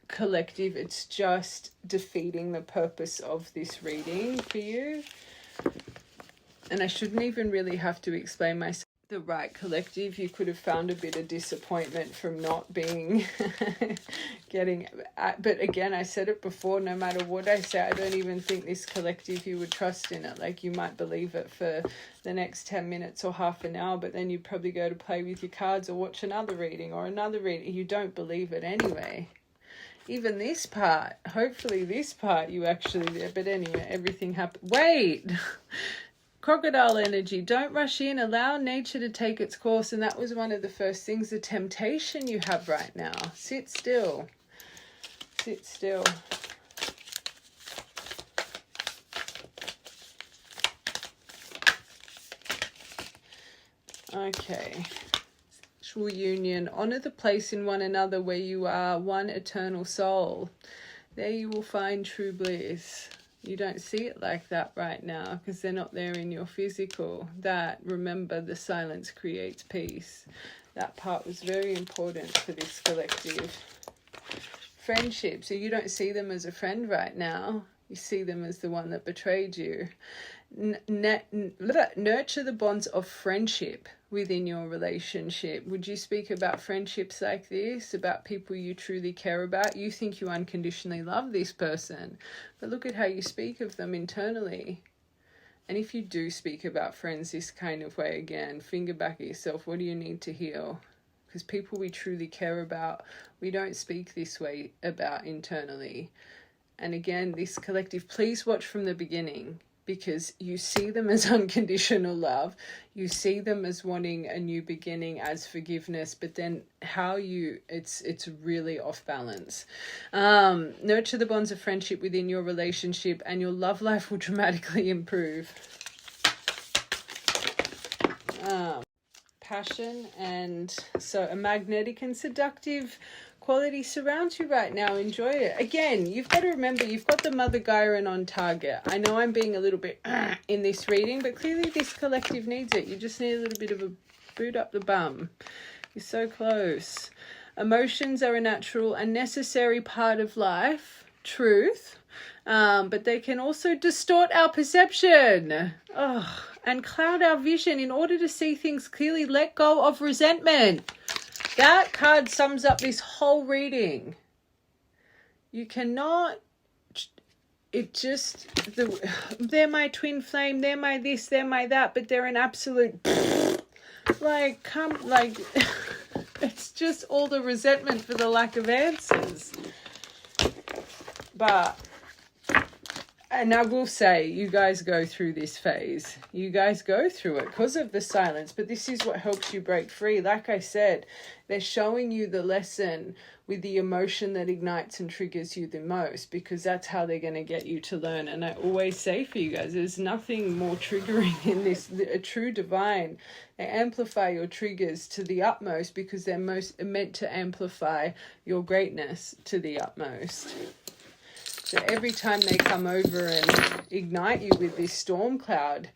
collective, it's just defeating the purpose of this reading for you. And I shouldn't even really have to explain myself. The right collective, you could have found a bit of disappointment from not being getting, but again, I said it before, no matter what I say, I don't even think this collective, you would trust in it. Like, you might believe it for the next 10 minutes or half an hour, but then you probably go to play with your cards or watch another reading or another reading. You don't believe it anyway. Even this part, hopefully this part you actually, but anyway, everything happened. Wait! Crocodile energy, don't rush in, allow nature to take its course. And that was one of the first things, the temptation you have right now. Sit still. Sit still. Okay. Sexual union. Honor the place in one another where you are one eternal soul. There you will find true bliss. You don't see it like that right now because they're not there in your physical. That, remember, the silence creates peace. That part was very important for this collective. Friendship. So you don't see them as a friend right now. You see them as the one that betrayed you. Nurture the bonds of friendship within your relationship. Would you speak about friendships like this, about people you truly care about? You think you unconditionally love this person, but look at how you speak of them internally. And if you do speak about friends this kind of way, again, finger back at yourself. What do you need to heal? Because people we truly care about, we don't speak this way about internally. And again, this collective, please watch from the beginning, because you see them as unconditional love. You see them as wanting a new beginning, as forgiveness, but then how you, it's really off balance. Nurture the bonds of friendship within your relationship and your love life will dramatically improve. Passion, and so a magnetic and seductive quality surrounds you right now. Enjoy it. Again, you've got to remember, you've got the Mother Gyron on target. I know I'm being a little bit in this reading, but clearly this collective needs it. You just need a little bit of a boot up the bum. You're so close. Emotions are a natural and necessary part of life. Truth. But they can also distort our perception. And cloud our vision. In order to see things clearly, let go of resentment. That card sums up this whole reading. You cannot, they're my twin flame, they're my this, they're my that, but they're an absolute, it's just all the resentment for the lack of answers. And I will say, you guys go through this phase. You guys go through it because of the silence. But this is what helps you break free. Like I said, they're showing you the lesson with the emotion that ignites and triggers you the most, because that's how they're going to get you to learn. And I always say for you guys, there's nothing more triggering in this. A true divine, they amplify your triggers to the utmost because they're meant to amplify your greatness to the utmost. So every time they come over and ignite you with this storm cloud,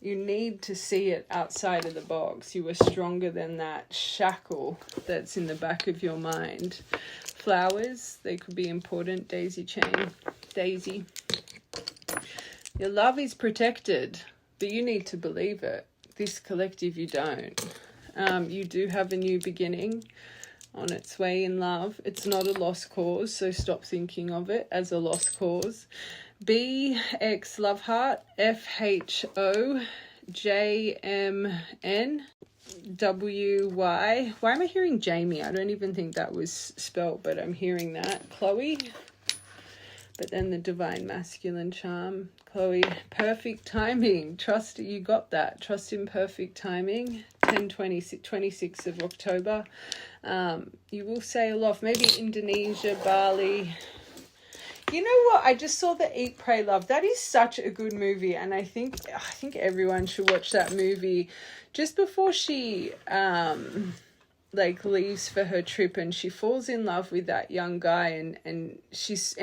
you need to see it outside of the box. You are stronger than that shackle that's in the back of your mind. Flowers, they could be important. Daisy chain. Daisy. Your love is protected, but you need to believe it. This collective, you don't. You do have a new beginning on its way in love. It's not a lost cause, so stop thinking of it as a lost cause. BX Love Heart, FHOJMN WY. Why am I hearing Jamie? I don't even think that was spelled, but I'm hearing that. Chloe. But then the divine masculine charm. Chloe, perfect timing. Trust, you got that. Trust in perfect timing. 26th of October. You will sail off. Maybe Indonesia, Bali. You know what? I just saw the Eat, Pray, Love. That is such a good movie. And I think everyone should watch that movie. Just before she leaves for her trip and she falls in love with that young guy, and she's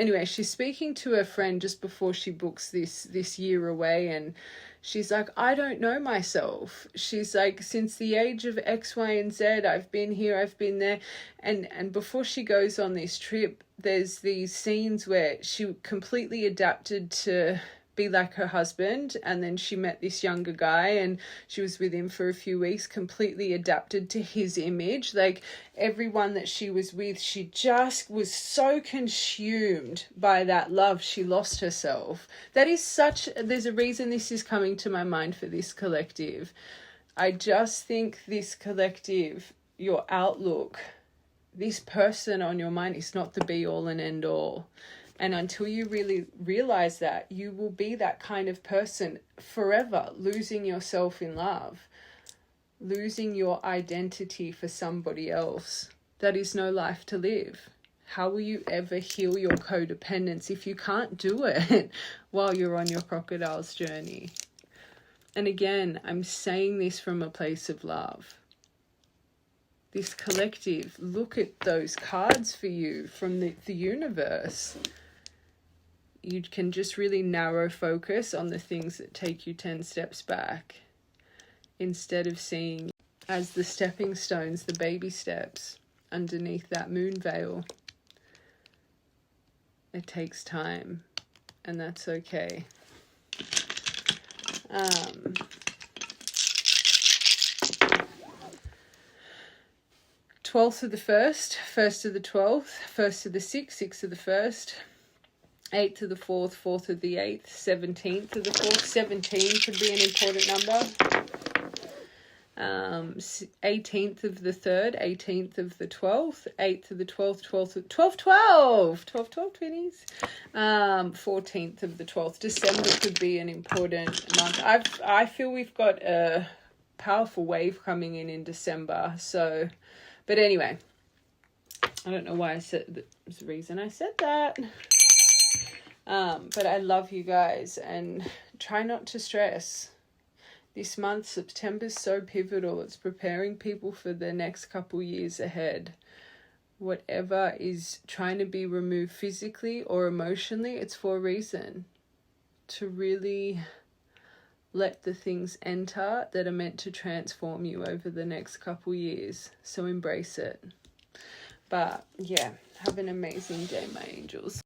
speaking to her friend just before she books this year away, and she's like, I don't know myself. She's like, since the age of X, Y, and Z, I've been here, I've been there. And before she goes on this trip, there's these scenes where she completely adapted to be like her husband, and then she met this younger guy and she was with him for a few weeks, completely adapted to his image. Like, everyone that she was with, she just was so consumed by that love, she lost herself. That is such, there's a reason this is coming to my mind for this collective. I just think this collective, your outlook, this person on your mind is not the be all and end all. And until you really realize that, you will be that kind of person forever, losing yourself in love, losing your identity for somebody else. That is no life to live. How will you ever heal your codependence if you can't do it while you're on your crocodile's journey? And again, I'm saying this from a place of love. This collective, look at those cards for you from the universe. You can just really narrow focus on the things that take you 10 steps back, instead of seeing as the stepping stones, the baby steps underneath that moon veil. It takes time, and that's okay. 12th of the 1st, 1st of the 12th, 1st of the 6th, 6th of the 1st, 8th of the 4th, 4th of the 8th, 17th of the 4th. 17 could be an important number. 18th of the 3rd, 18th of the 12th, 8th of the 12th, 12th of 12, 12, 12, 12, 20s. 14th of the 12th. December could be an important month. I feel we've got a powerful wave coming in December. So, but anyway, I don't know why I said, there's a reason I said that. But I love you guys, and try not to stress. This month, September, is so pivotal. It's preparing people for the next couple years ahead. Whatever is trying to be removed physically or emotionally, it's for a reason. To really let the things enter that are meant to transform you over the next couple years. So embrace it. But yeah, have an amazing day, my angels.